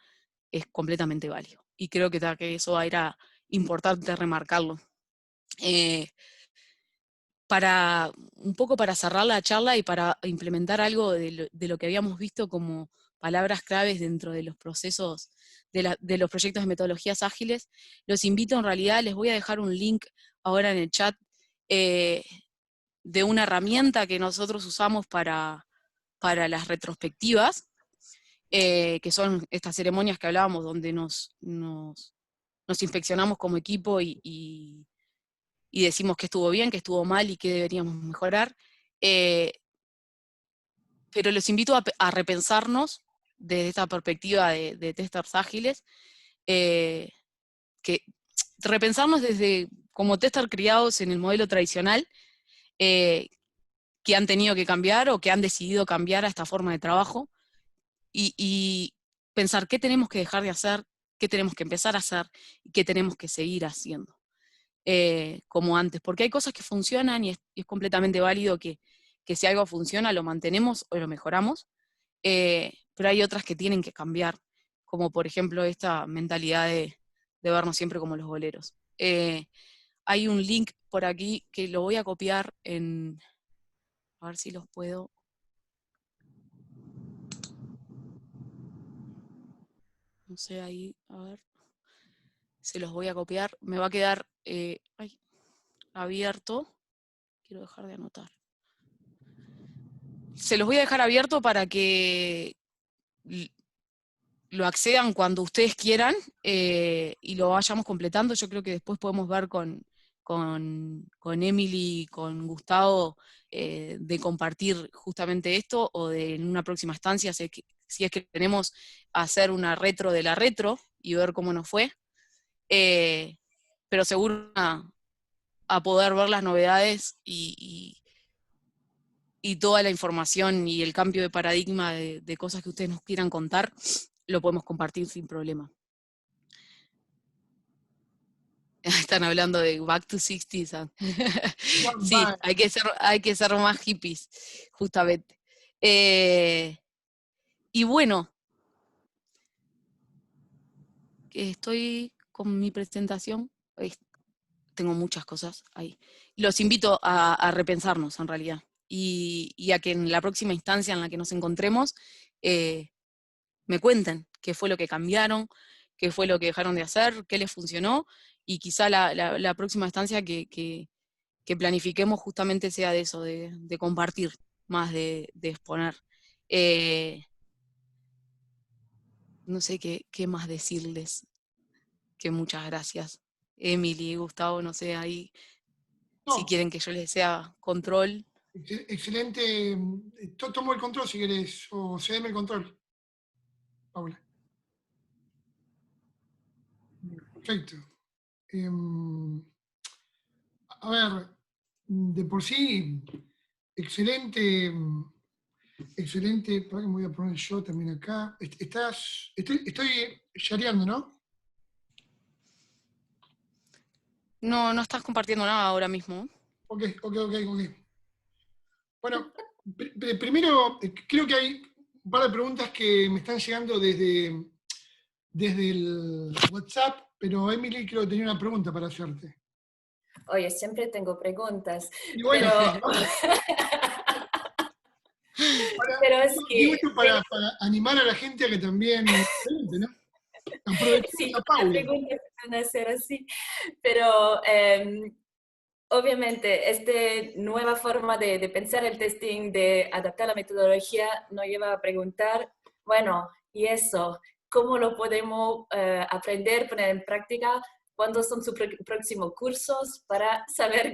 es completamente válido. Y creo que eso era importante remarcarlo. Un poco para cerrar la charla y para implementar algo de lo que habíamos visto como palabras claves dentro de los procesos, de los proyectos de metodologías ágiles, los invito, en realidad, les voy a dejar un link ahora en el chat de una herramienta que nosotros usamos para las retrospectivas, que son estas ceremonias que hablábamos, donde nos inspeccionamos como equipo y decimos qué estuvo bien, qué estuvo mal y qué deberíamos mejorar. Pero los invito a repensarnos desde esta perspectiva de testers ágiles, repensarnos desde como testers criados en el modelo tradicional, que han tenido que cambiar o que han decidido cambiar a esta forma de trabajo, y pensar qué tenemos que dejar de hacer, qué tenemos que empezar a hacer y qué tenemos que seguir haciendo. Como antes, porque hay cosas que funcionan y es completamente válido que si algo funciona lo mantenemos o lo mejoramos, pero hay otras que tienen que cambiar, como por ejemplo esta mentalidad de vernos siempre como los boleros. Hay un link por aquí que lo voy a copiar a ver si los puedo. No sé, ahí, a ver. Se los voy a copiar. Me va a quedar abierto. Quiero dejar de anotar. Se los voy a dejar abierto para que lo accedan cuando ustedes quieran y lo vayamos completando. Yo creo que después podemos ver con Emily y con Gustavo de compartir justamente esto, o de en una próxima estancia, si es que tenemos, hacer una retro de la retro y ver cómo nos fue. Pero seguro a poder ver las novedades y toda la información y el cambio de paradigma de cosas que ustedes nos quieran contar, lo podemos compartir sin problema. Están hablando de back to 60s. Sí, hay que ser más hippies, justamente. Y bueno, estoy con mi presentación. Tengo muchas cosas ahí. Los invito a repensarnos, en realidad. y a que en la próxima instancia en la que nos encontremos me cuenten qué fue lo que cambiaron, qué fue lo que dejaron de hacer, qué les funcionó, y quizá la próxima instancia que planifiquemos justamente sea de eso, de compartir, más de exponer. No sé qué más decirles, que muchas gracias. Emily, Gustavo, no sé, ahí si No, quieren que yo les sea control. excelente. Tomo el control si querés, o cédeme el control, Paula. Perfecto. Em, a ver, de por sí, excelente, excelente. Para que me voy a poner yo también acá. Estoy shareando, ¿no? No, no estás compartiendo nada ahora mismo. Ok, ok, ok, ok. Bueno, primero, creo que hay un par de preguntas que me están llegando desde el WhatsApp, pero Emily creo que tenía una pregunta para hacerte. Oye, siempre tengo preguntas, Y bueno, pero, para, pero es digo que esto para animar a la gente a que también pregunte, ¿no? Aprovechemos sí, a las Paula. preguntas van a ser así, pero obviamente esta nueva forma de pensar el testing, de adaptar la metodología, nos lleva a preguntar, bueno, ¿y eso? ¿Cómo lo podemos aprender, poner en práctica? ¿Cuándo son sus próximos cursos para saber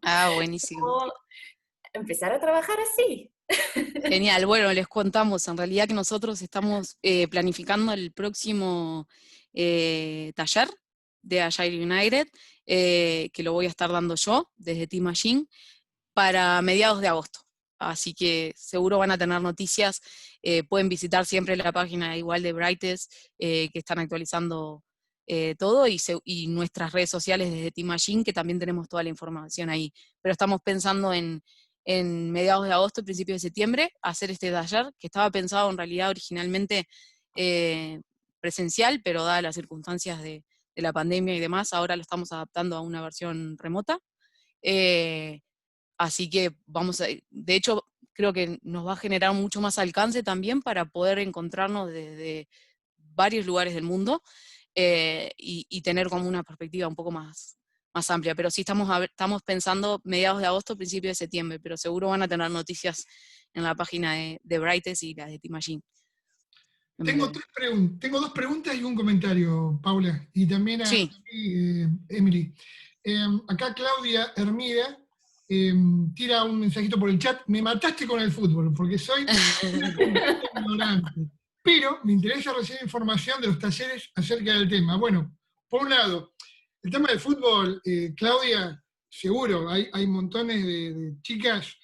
Ah, buenísimo. cómo empezar a trabajar así? Genial, bueno, les contamos en realidad que nosotros estamos planificando el próximo taller de Agile United, que lo voy a estar dando yo desde Team Machine, para mediados de agosto. Así que seguro van a tener noticias, pueden visitar siempre la página igual de Brightest, que están actualizando todo, y nuestras redes sociales desde Team Machine, que también tenemos toda la información ahí. Pero estamos pensando en mediados de agosto, principios de septiembre, hacer este taller, que estaba pensado en realidad originalmente presencial, pero dadas las circunstancias de la pandemia y demás, ahora lo estamos adaptando a una versión remota. Así que de hecho, creo que nos va a generar mucho más alcance también para poder encontrarnos desde varios lugares del mundo, y tener como una perspectiva un poco más amplia. Pero sí estamos pensando mediados de agosto, principios de septiembre, pero seguro van a tener noticias en la página de Brightest y la de Team Machine en Tengo, breve. tengo dos preguntas y un comentario, Paula, y también a Sí, ti, Emily. Acá Claudia Hermida tira un mensajito por el chat. Me mataste con el fútbol, porque soy una completa ignorante. Pero me interesa recibir información de los talleres acerca del tema. Bueno, por un lado, el tema del fútbol, Claudia, seguro, hay montones de chicas,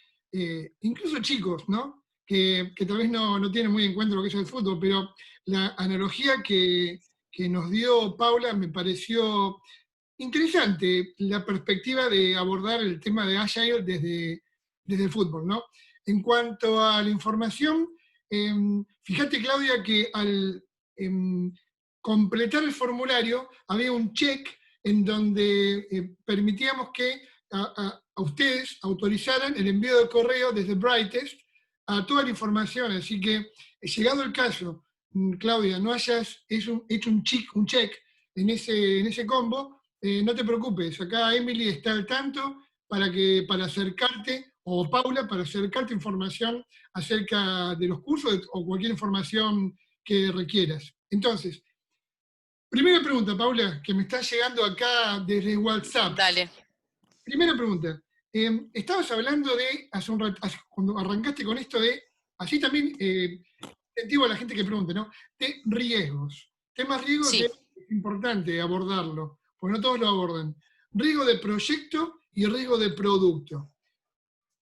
incluso chicos, ¿no? Que tal vez no tienen muy en cuenta lo que es el fútbol, pero la analogía que nos dio Paula me pareció interesante, la perspectiva de abordar el tema de Agile desde el fútbol, ¿no? En cuanto a la información, fíjate, Claudia, que al completar el formulario había un check en donde permitíamos que a ustedes autorizaran el envío de correo desde Brightest a toda la información. Así que, llegado el caso, Claudia, no hayas hecho un check en ese combo, no te preocupes, acá Emily está al tanto para acercarte, o Paula, para acercarte información acerca de los cursos o cualquier información que requieras. Entonces, primera pregunta, Paula, que me está llegando acá desde WhatsApp. dale. Primera pregunta. Estabas hablando de, cuando arrancaste con esto de, así también incentivo a la gente que pregunte, ¿no? De riesgos. Temas riesgos Sí. es importante abordarlo, porque no todos lo abordan. Riesgo de proyecto y riesgo de producto.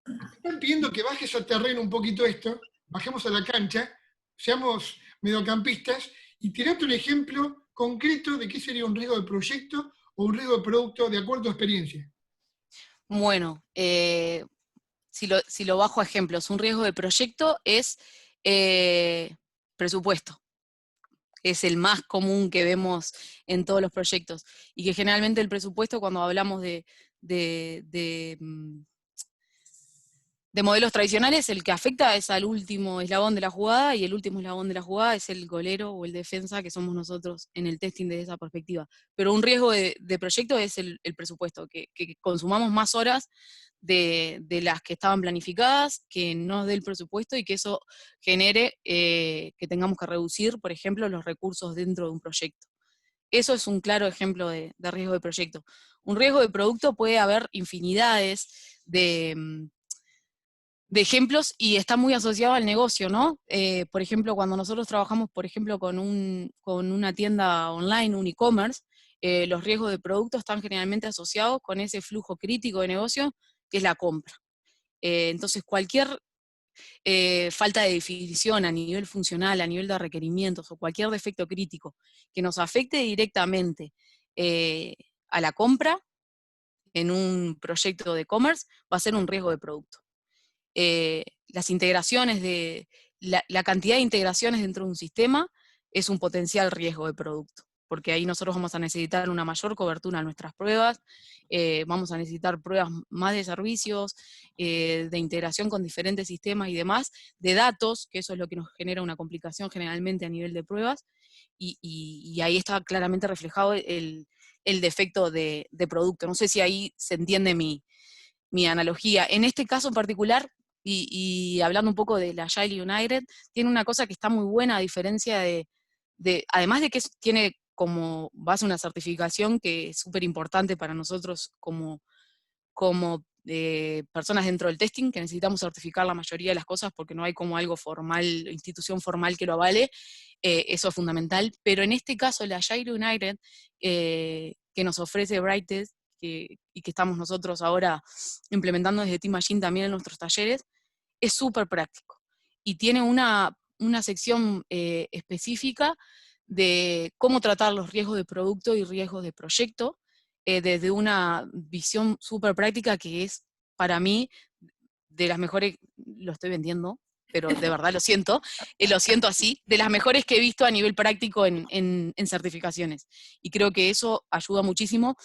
Me están pidiendo que bajes al terreno un poquito esto, bajemos a la cancha, seamos mediocampistas y tirate un ejemplo concreto de qué sería un riesgo de proyecto o un riesgo de producto de acuerdo a tu experiencia. Bueno, si lo bajo a ejemplos, un riesgo de proyecto es presupuesto. Es el más común que vemos en todos los proyectos. Y que generalmente el presupuesto, cuando hablamos de de modelos tradicionales, el que afecta es al último eslabón de la jugada, y el último eslabón de la jugada es el golero o el defensa, que somos nosotros en el testing desde esa perspectiva. Pero un riesgo de proyecto es el presupuesto, que consumamos más horas de las que estaban planificadas, que nos dé el presupuesto, y que eso genere que tengamos que reducir, por ejemplo, los recursos dentro de un proyecto. Eso es un claro ejemplo de riesgo de proyecto. Un riesgo de producto puede haber infinidades de ejemplos, y está muy asociado al negocio, ¿no? Por ejemplo, cuando nosotros trabajamos, por ejemplo, con una tienda online, un e-commerce, los riesgos de producto están generalmente asociados con ese flujo crítico de negocio, que es la compra. Entonces, cualquier falta de definición a nivel funcional, a nivel de requerimientos, o cualquier defecto crítico que nos afecte directamente a la compra en un proyecto de e-commerce, va a ser un riesgo de producto. Las integraciones la cantidad de integraciones dentro de un sistema es un potencial riesgo de producto, porque ahí nosotros vamos a necesitar una mayor cobertura en nuestras pruebas, vamos a necesitar pruebas más de servicios, de integración con diferentes sistemas y demás, de datos, que eso es lo que nos genera una complicación generalmente a nivel de pruebas, y ahí está claramente reflejado el defecto de producto. No sé si ahí se entiende mi analogía. En este caso en particular, y hablando un poco de la Agile United, tiene una cosa que está muy buena, a diferencia además de que tiene como base una certificación que es súper importante para nosotros como personas dentro del testing, que necesitamos certificar la mayoría de las cosas porque no hay como algo formal, institución formal que lo avale, eso es fundamental. Pero en este caso la Agile United, que nos ofrece Brightest, y que estamos nosotros ahora implementando desde Team Machine también en nuestros talleres, es súper práctico. Y tiene una sección específica de cómo tratar los riesgos de producto y riesgos de proyecto, desde una visión súper práctica, que es, para mí, de las mejores, lo estoy vendiendo, pero de verdad lo siento así, de las mejores que he visto a nivel práctico en certificaciones. Y creo que eso ayuda muchísimo,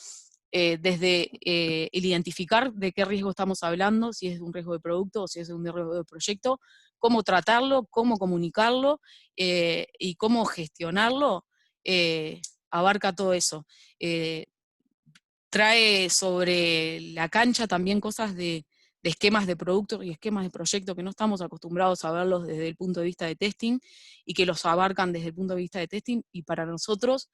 desde el identificar de qué riesgo estamos hablando, si es de un riesgo de producto o si es de un riesgo de proyecto, cómo tratarlo, cómo comunicarlo, y cómo gestionarlo, abarca todo eso. Trae sobre la cancha también cosas de esquemas de producto y esquemas de proyecto que no estamos acostumbrados a verlos desde el punto de vista de testing, y que los abarcan desde el punto de vista de testing, y para nosotros,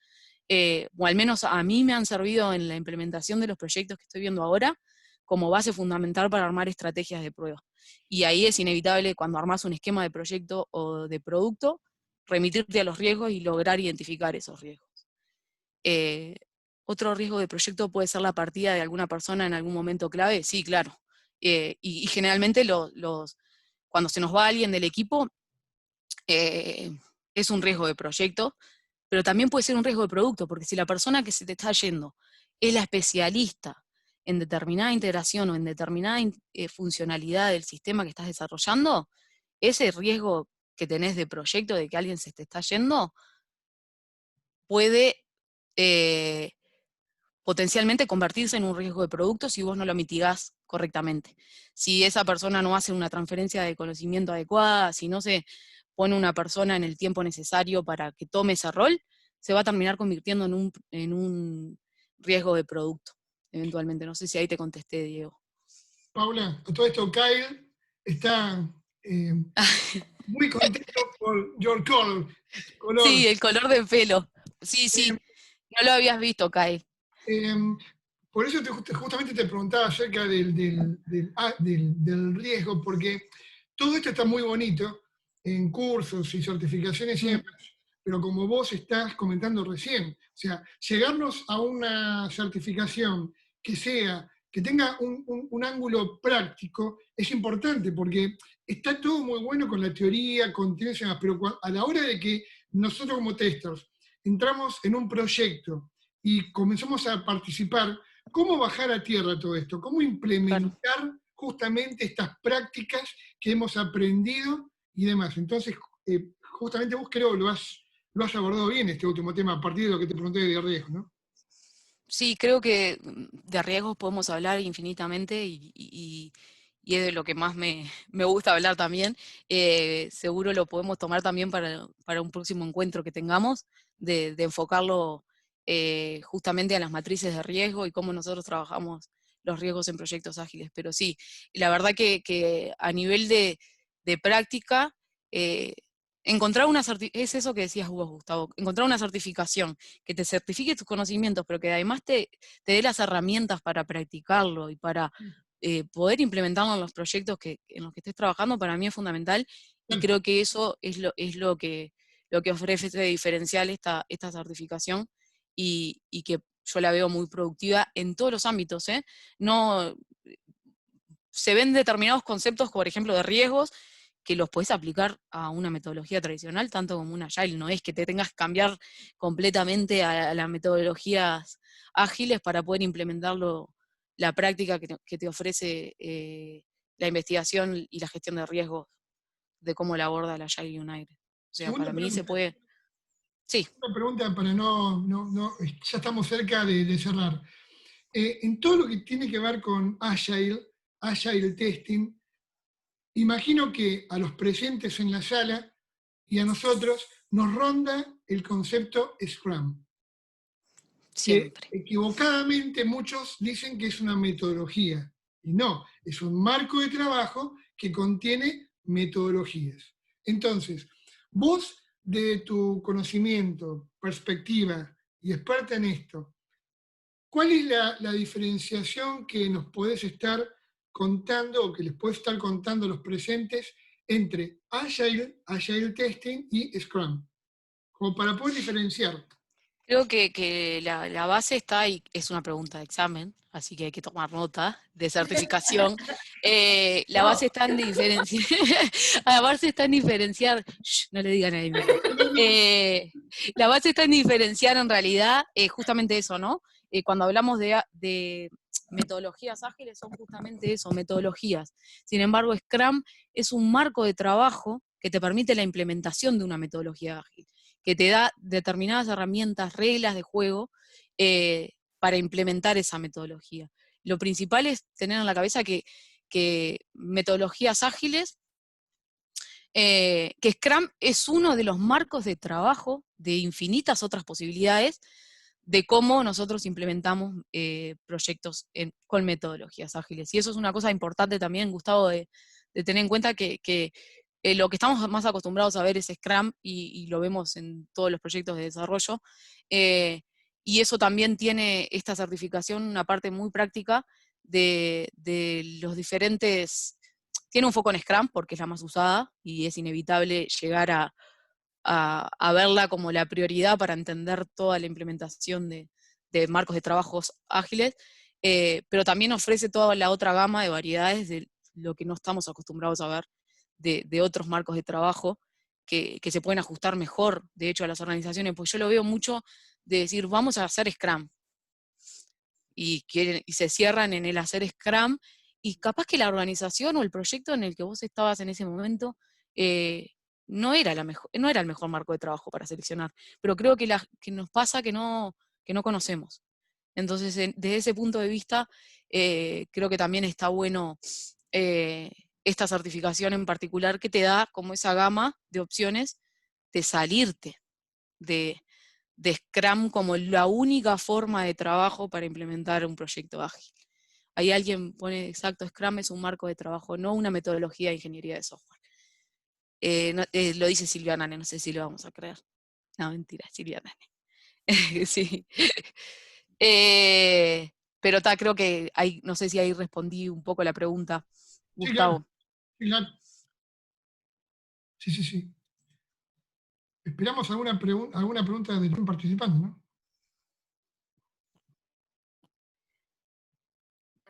o al menos a mí me han servido en la implementación de los proyectos que estoy viendo ahora, como base fundamental para armar estrategias de prueba. Y ahí es inevitable, cuando armás un esquema de proyecto o de producto, remitirte a los riesgos y lograr identificar esos riesgos. Otro riesgo de proyecto puede ser la partida de alguna persona en algún momento clave, sí, claro. Y generalmente cuando se nos va alguien del equipo, es un riesgo de proyecto, pero también puede ser un riesgo de producto, porque si la persona que se te está yendo es la especialista en determinada integración o en determinada funcionalidad del sistema que estás desarrollando, ese riesgo que tenés de proyecto de que alguien se te está yendo puede potencialmente convertirse en un riesgo de producto si vos no lo mitigás correctamente. Si esa persona no hace una transferencia de conocimiento adecuada, si no se pone una persona en el tiempo necesario para que tome ese rol, se va a terminar convirtiendo en un riesgo de producto, eventualmente. No sé si ahí te contesté, Diego. Paula, a todo esto Kyle está muy contento por your color. Sí, el color de pelo. Sí, sí, no lo habías visto, Kyle. Por eso justamente te preguntaba acerca del riesgo, porque todo esto está muy bonito en cursos y certificaciones siempre, pero como vos estás comentando recién, o sea, llegarnos a una certificación que tenga un ángulo práctico es importante, porque está todo muy bueno con la teoría, con teorías y demás, pero a la hora de que nosotros como testers entramos en un proyecto y comenzamos a participar, ¿cómo bajar a tierra todo esto? ¿Cómo implementar justamente estas prácticas que hemos aprendido y demás? Entonces, justamente vos creo lo has abordado bien este último tema, a partir de lo que te pregunté de riesgo, ¿no? Sí, creo que de riesgos podemos hablar infinitamente, y y es de lo que más me gusta hablar también. Seguro lo podemos tomar también para un próximo encuentro que tengamos, de enfocarlo justamente a las matrices de riesgo y cómo nosotros trabajamos los riesgos en proyectos ágiles. Pero sí, la verdad que a nivel de práctica, encontrar es eso que decías vos, Gustavo, encontrar una certificación que te certifique tus conocimientos, pero que además te dé las herramientas para practicarlo y para poder implementarlo en los proyectos en los que estés trabajando, para mí es fundamental, y creo que eso es lo que ofrece diferencial esta certificación, y que yo la veo muy productiva en todos los ámbitos, ¿eh? No, se ven determinados conceptos, por ejemplo, de riesgos, que los puedes aplicar a una metodología tradicional, tanto como una Agile. No es que te tengas que cambiar completamente a las metodologías ágiles para poder implementarlo, la práctica que te ofrece la investigación y la gestión de riesgos, de cómo la aborda la Agile United. O sea, Segunda para mí se pregunta. puede... Sí. Una pregunta para ya estamos cerca de cerrar. En todo lo que tiene que ver con Agile Testing, imagino que a los presentes en la sala y a nosotros nos ronda el concepto Scrum, que Siempre. equivocadamente muchos dicen que es una metodología, y no, es un marco de trabajo que contiene metodologías. Entonces, vos, de tu conocimiento, perspectiva y experta en esto, ¿cuál es la diferenciación que nos podés estar contando o que les puedes estar contando a los presentes entre Agile Testing y Scrum? Como para poder diferenciar. Creo que la base está, y es una pregunta de examen, así que hay que tomar nota, de certificación. La base está en diferenciar, la base está en diferenciar, shh, no le digan a Emily. La base está en diferenciar en realidad justamente eso, ¿no? Cuando hablamos de metodologías ágiles, son justamente eso, metodologías. Sin embargo, Scrum es un marco de trabajo que te permite la implementación de una metodología ágil, que te da determinadas herramientas, reglas de juego para implementar esa metodología. Lo principal es tener en la cabeza que metodologías ágiles, que Scrum es uno de los marcos de trabajo de infinitas otras posibilidades de cómo nosotros implementamos proyectos con metodologías ágiles. Y eso es una cosa importante también, Gustavo, de tener en cuenta que lo que estamos más acostumbrados a ver es Scrum, y lo vemos en todos los proyectos de desarrollo, y eso también tiene esta certificación, una parte muy práctica de los diferentes... Tiene un foco en Scrum porque es la más usada y es inevitable llegar a verla como la prioridad para entender toda la implementación de marcos de trabajos ágiles, pero también ofrece toda la otra gama de variedades de lo que no estamos acostumbrados a ver, de otros marcos de trabajo que se pueden ajustar mejor, de hecho, a las organizaciones, pues yo lo veo mucho de decir, vamos a hacer Scrum, y se cierran en el hacer Scrum, y capaz que la organización o el proyecto en el que vos estabas en ese momento no era no era el mejor marco de trabajo para seleccionar, pero creo que nos pasa que no conocemos. Entonces, desde ese punto de vista, creo que también está bueno esta certificación en particular, que te da como esa gama de opciones de salirte de Scrum como la única forma de trabajo para implementar un proyecto ágil. Ahí alguien pone, exacto, Scrum es un marco de trabajo, no una metodología de ingeniería de software. Lo dice Silvia Nane, no sé si lo vamos a creer. No, mentira, Silvia Nane. Sí. Pero creo que no sé si ahí respondí un poco la pregunta, Sí, claro. Gustavo. Sí, claro. Sí, sí, sí. Esperamos alguna pregunta de un participante, ¿no?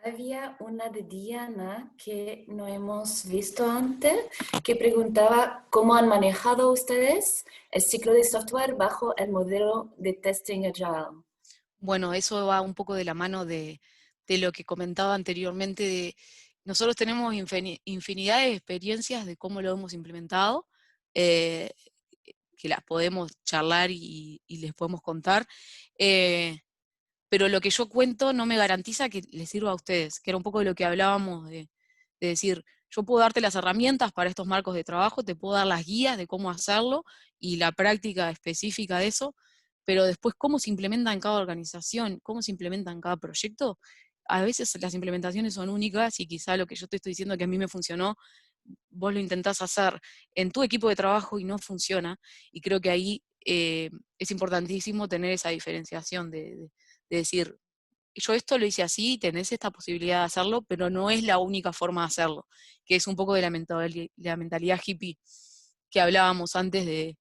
Había una de Diana que no hemos visto antes, que preguntaba cómo han manejado ustedes el ciclo de software bajo el modelo de testing agile. Bueno, eso va un poco de la mano de lo que comentaba anteriormente. Nosotros tenemos infinidad de experiencias de cómo lo hemos implementado, eh, que las podemos charlar y les podemos contar, pero lo que yo cuento no me garantiza que les sirva a ustedes, que era un poco de lo que hablábamos de decir, yo puedo darte las herramientas para estos marcos de trabajo, te puedo dar las guías de cómo hacerlo y la práctica específica de eso, pero después cómo se implementa en cada organización, cómo se implementa en cada proyecto, a veces las implementaciones son únicas y quizá lo que yo te estoy diciendo que a mí me funcionó, vos lo intentás hacer en tu equipo de trabajo y no funciona, y creo que ahí es importantísimo tener esa diferenciación de decir, yo esto lo hice así, tenés esta posibilidad de hacerlo, pero no es la única forma de hacerlo, que es un poco de la mentalidad hippie que hablábamos antes de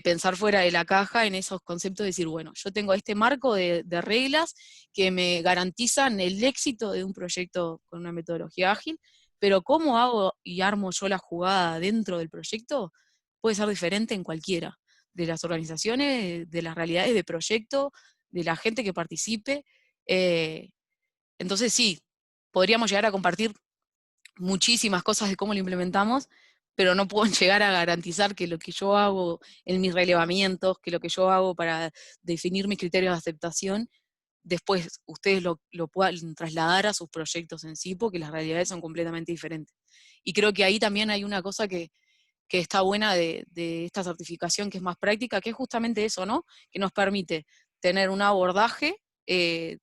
pensar fuera de la caja en esos conceptos, de decir, bueno, yo tengo este marco de reglas que me garantizan el éxito de un proyecto con una metodología ágil, pero cómo hago y armo yo la jugada dentro del proyecto puede ser diferente en cualquiera de las organizaciones, de las realidades de proyecto, de la gente que participe. Entonces sí, podríamos llegar a compartir muchísimas cosas de cómo lo implementamos, pero no puedo llegar a garantizar que lo que yo hago en mis relevamientos, que lo que yo hago para definir mis criterios de aceptación, después ustedes lo puedan trasladar a sus proyectos en sí, porque las realidades son completamente diferentes. Y creo que ahí también hay una cosa que está buena de esta certificación, que es más práctica, que es justamente eso, ¿no? Que nos permite tener un abordaje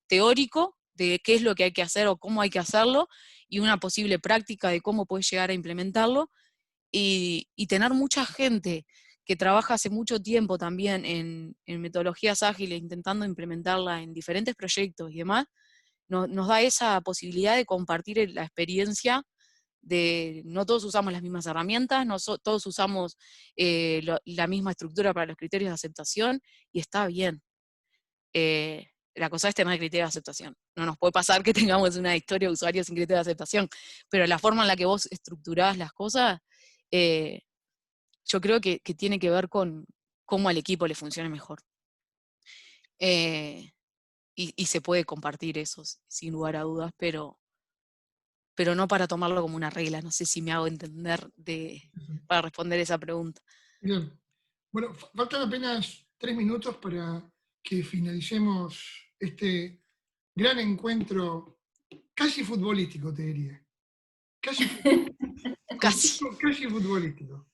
teórico de qué es lo que hay que hacer o cómo hay que hacerlo, y una posible práctica de cómo puedes llegar a implementarlo, y tener mucha gente que trabaja hace mucho tiempo también en metodologías ágiles, intentando implementarla en diferentes proyectos y demás, nos da esa posibilidad de compartir la experiencia de no todos usamos las mismas herramientas, no todos usamos la misma estructura para los criterios de aceptación, y está bien. La cosa es tener criterios de aceptación. No nos puede pasar que tengamos una historia de usuarios sin criterios de aceptación, pero la forma en la que vos estructurás las cosas, eh, yo creo que tiene que ver con cómo al equipo le funcione mejor. Y se puede compartir eso, sin lugar a dudas, pero no para tomarlo como una regla. No sé si me hago entender para responder esa pregunta. Bien. Bueno, faltan apenas 3 minutos para que finalicemos este gran encuentro, casi futbolístico, te diría. Casi futbolístico.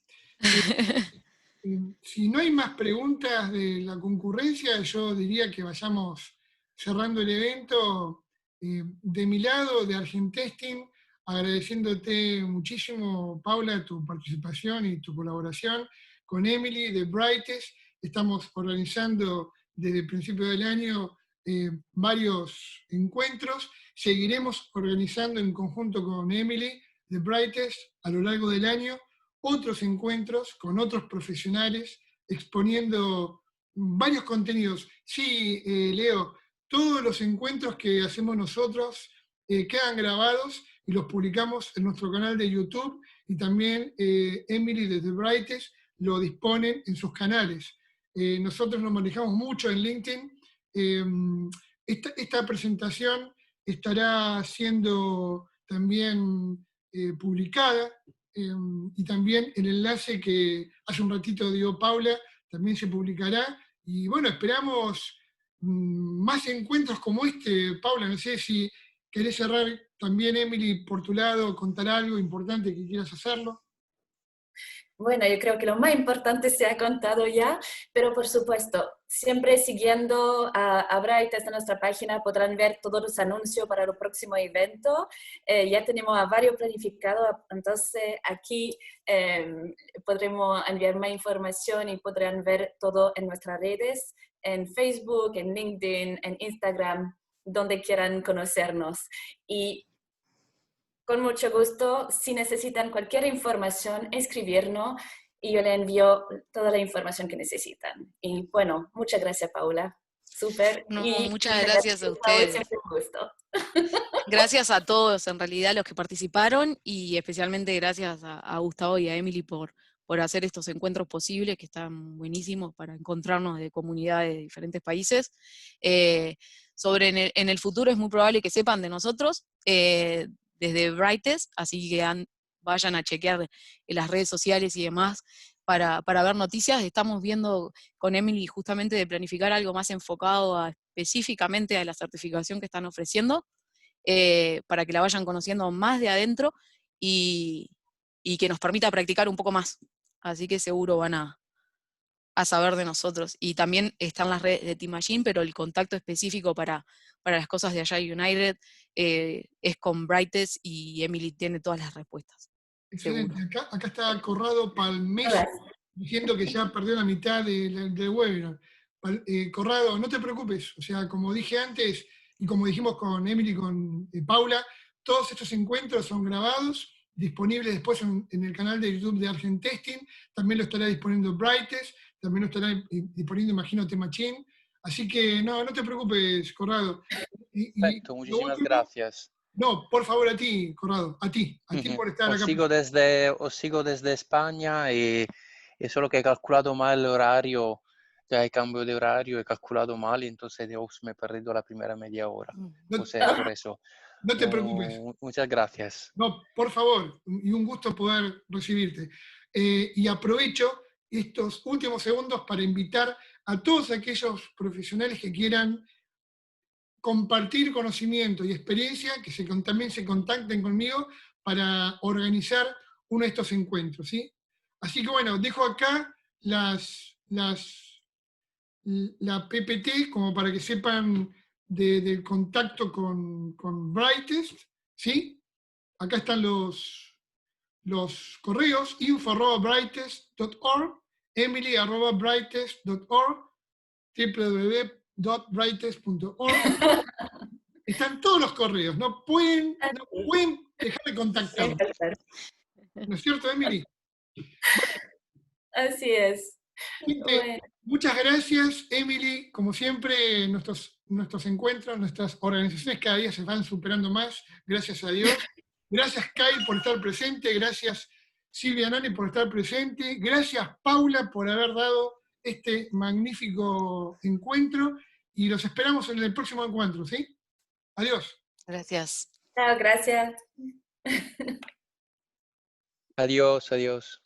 Si no hay más preguntas de la concurrencia, yo diría que vayamos cerrando el evento. De mi lado, de Argentesting, agradeciéndote muchísimo, Paula, tu participación y tu colaboración. Con Emily de Brightest estamos organizando desde el principio del año varios encuentros. Seguiremos organizando en conjunto con Emily de Brightest a lo largo del año otros encuentros con otros profesionales exponiendo varios contenidos. Sí, Leo, todos los encuentros que hacemos nosotros quedan grabados y los publicamos en nuestro canal de YouTube, y también Emily de The Brightest lo disponen en sus canales. Nosotros nos manejamos mucho en LinkedIn. Esta presentación estará siendo también publicada, y también el enlace que hace un ratito dio Paula también se publicará. Y bueno, esperamos más encuentros como este. Paula, no sé si querés cerrar también, Emily, por tu lado, contar algo importante que quieras hacerlo. Bueno, yo creo que lo más importante se ha contado ya, pero por supuesto, siempre siguiendo a Brightest en nuestra página podrán ver todos los anuncios para el próximo evento. Ya tenemos a varios planificados, entonces aquí podremos enviar más información y podrán ver todo en nuestras redes, en Facebook, en LinkedIn, en Instagram, donde quieran conocernos. Y con mucho gusto, si necesitan cualquier información, escribirnos y yo le envío toda la información que necesitan. Y bueno, muchas gracias, Paula. Súper. No, Y muchas gracias a ustedes. Siempre un gusto. Gracias a todos, en realidad, los que participaron, y especialmente gracias a Gustavo y a Emily por hacer estos encuentros posibles, que están buenísimos para encontrarnos de comunidades de diferentes países. En el futuro es muy probable que sepan de nosotros desde Brightest, así que vayan a chequear en las redes sociales y demás para ver noticias. Estamos viendo con Emily justamente de planificar algo más enfocado específicamente a la certificación que están ofreciendo, para que la vayan conociendo más de adentro, y que nos permita practicar un poco más. Así que seguro van a saber de nosotros. Y también están las redes de Team Machine, pero el contacto específico para las cosas de Agile United es con Brightest, y Emily tiene todas las respuestas. Excelente. Seguro. Acá está Corrado Palmés Hola. diciendo que ya perdió la mitad del webinar. Corrado, no te preocupes. O sea, como dije antes, y como dijimos con Emily y con Paula, todos estos encuentros son grabados, disponibles después en el canal de YouTube de Argent Testing. También lo estará disponiendo Brightest, también lo estará disponiendo, imagino, Team Machine. Así que no te preocupes, Corrado. Y Perfecto, lo muchísimas último, gracias. no, por favor, a ti, Corrado, a ti por estar Os acá. sigo desde España y solo que he calculado mal el horario, ya hay cambio de horario, he calculado mal y entonces me he perdido la primera media hora. No, O sea, por eso. no te preocupes. Muchas gracias. No, por favor, y un gusto poder recibirte. Y aprovecho estos últimos segundos para invitar a todos aquellos profesionales que quieran compartir conocimiento y experiencia, que también se contacten conmigo para organizar uno de estos encuentros, ¿sí? Así que bueno, dejo acá la PPT como para que sepan del contacto con Brightest, ¿sí? Acá están los correos, info@brightest.org, emily@brightest.org, www.brightest.org. Están todos los correos, no pueden dejar de contactarnos. ¿No es cierto, Emily? Así es. Gente, Bueno, muchas gracias, Emily. Como siempre, nuestros encuentros, nuestras organizaciones cada día se van superando más, gracias a Dios. Gracias, Kai, por estar presente. Gracias, Silvia Nani, por estar presente. Gracias, Paula, por haber dado este magnífico encuentro. Y los esperamos en el próximo encuentro, ¿sí? Adiós. Gracias. chao, gracias. Adiós, adiós.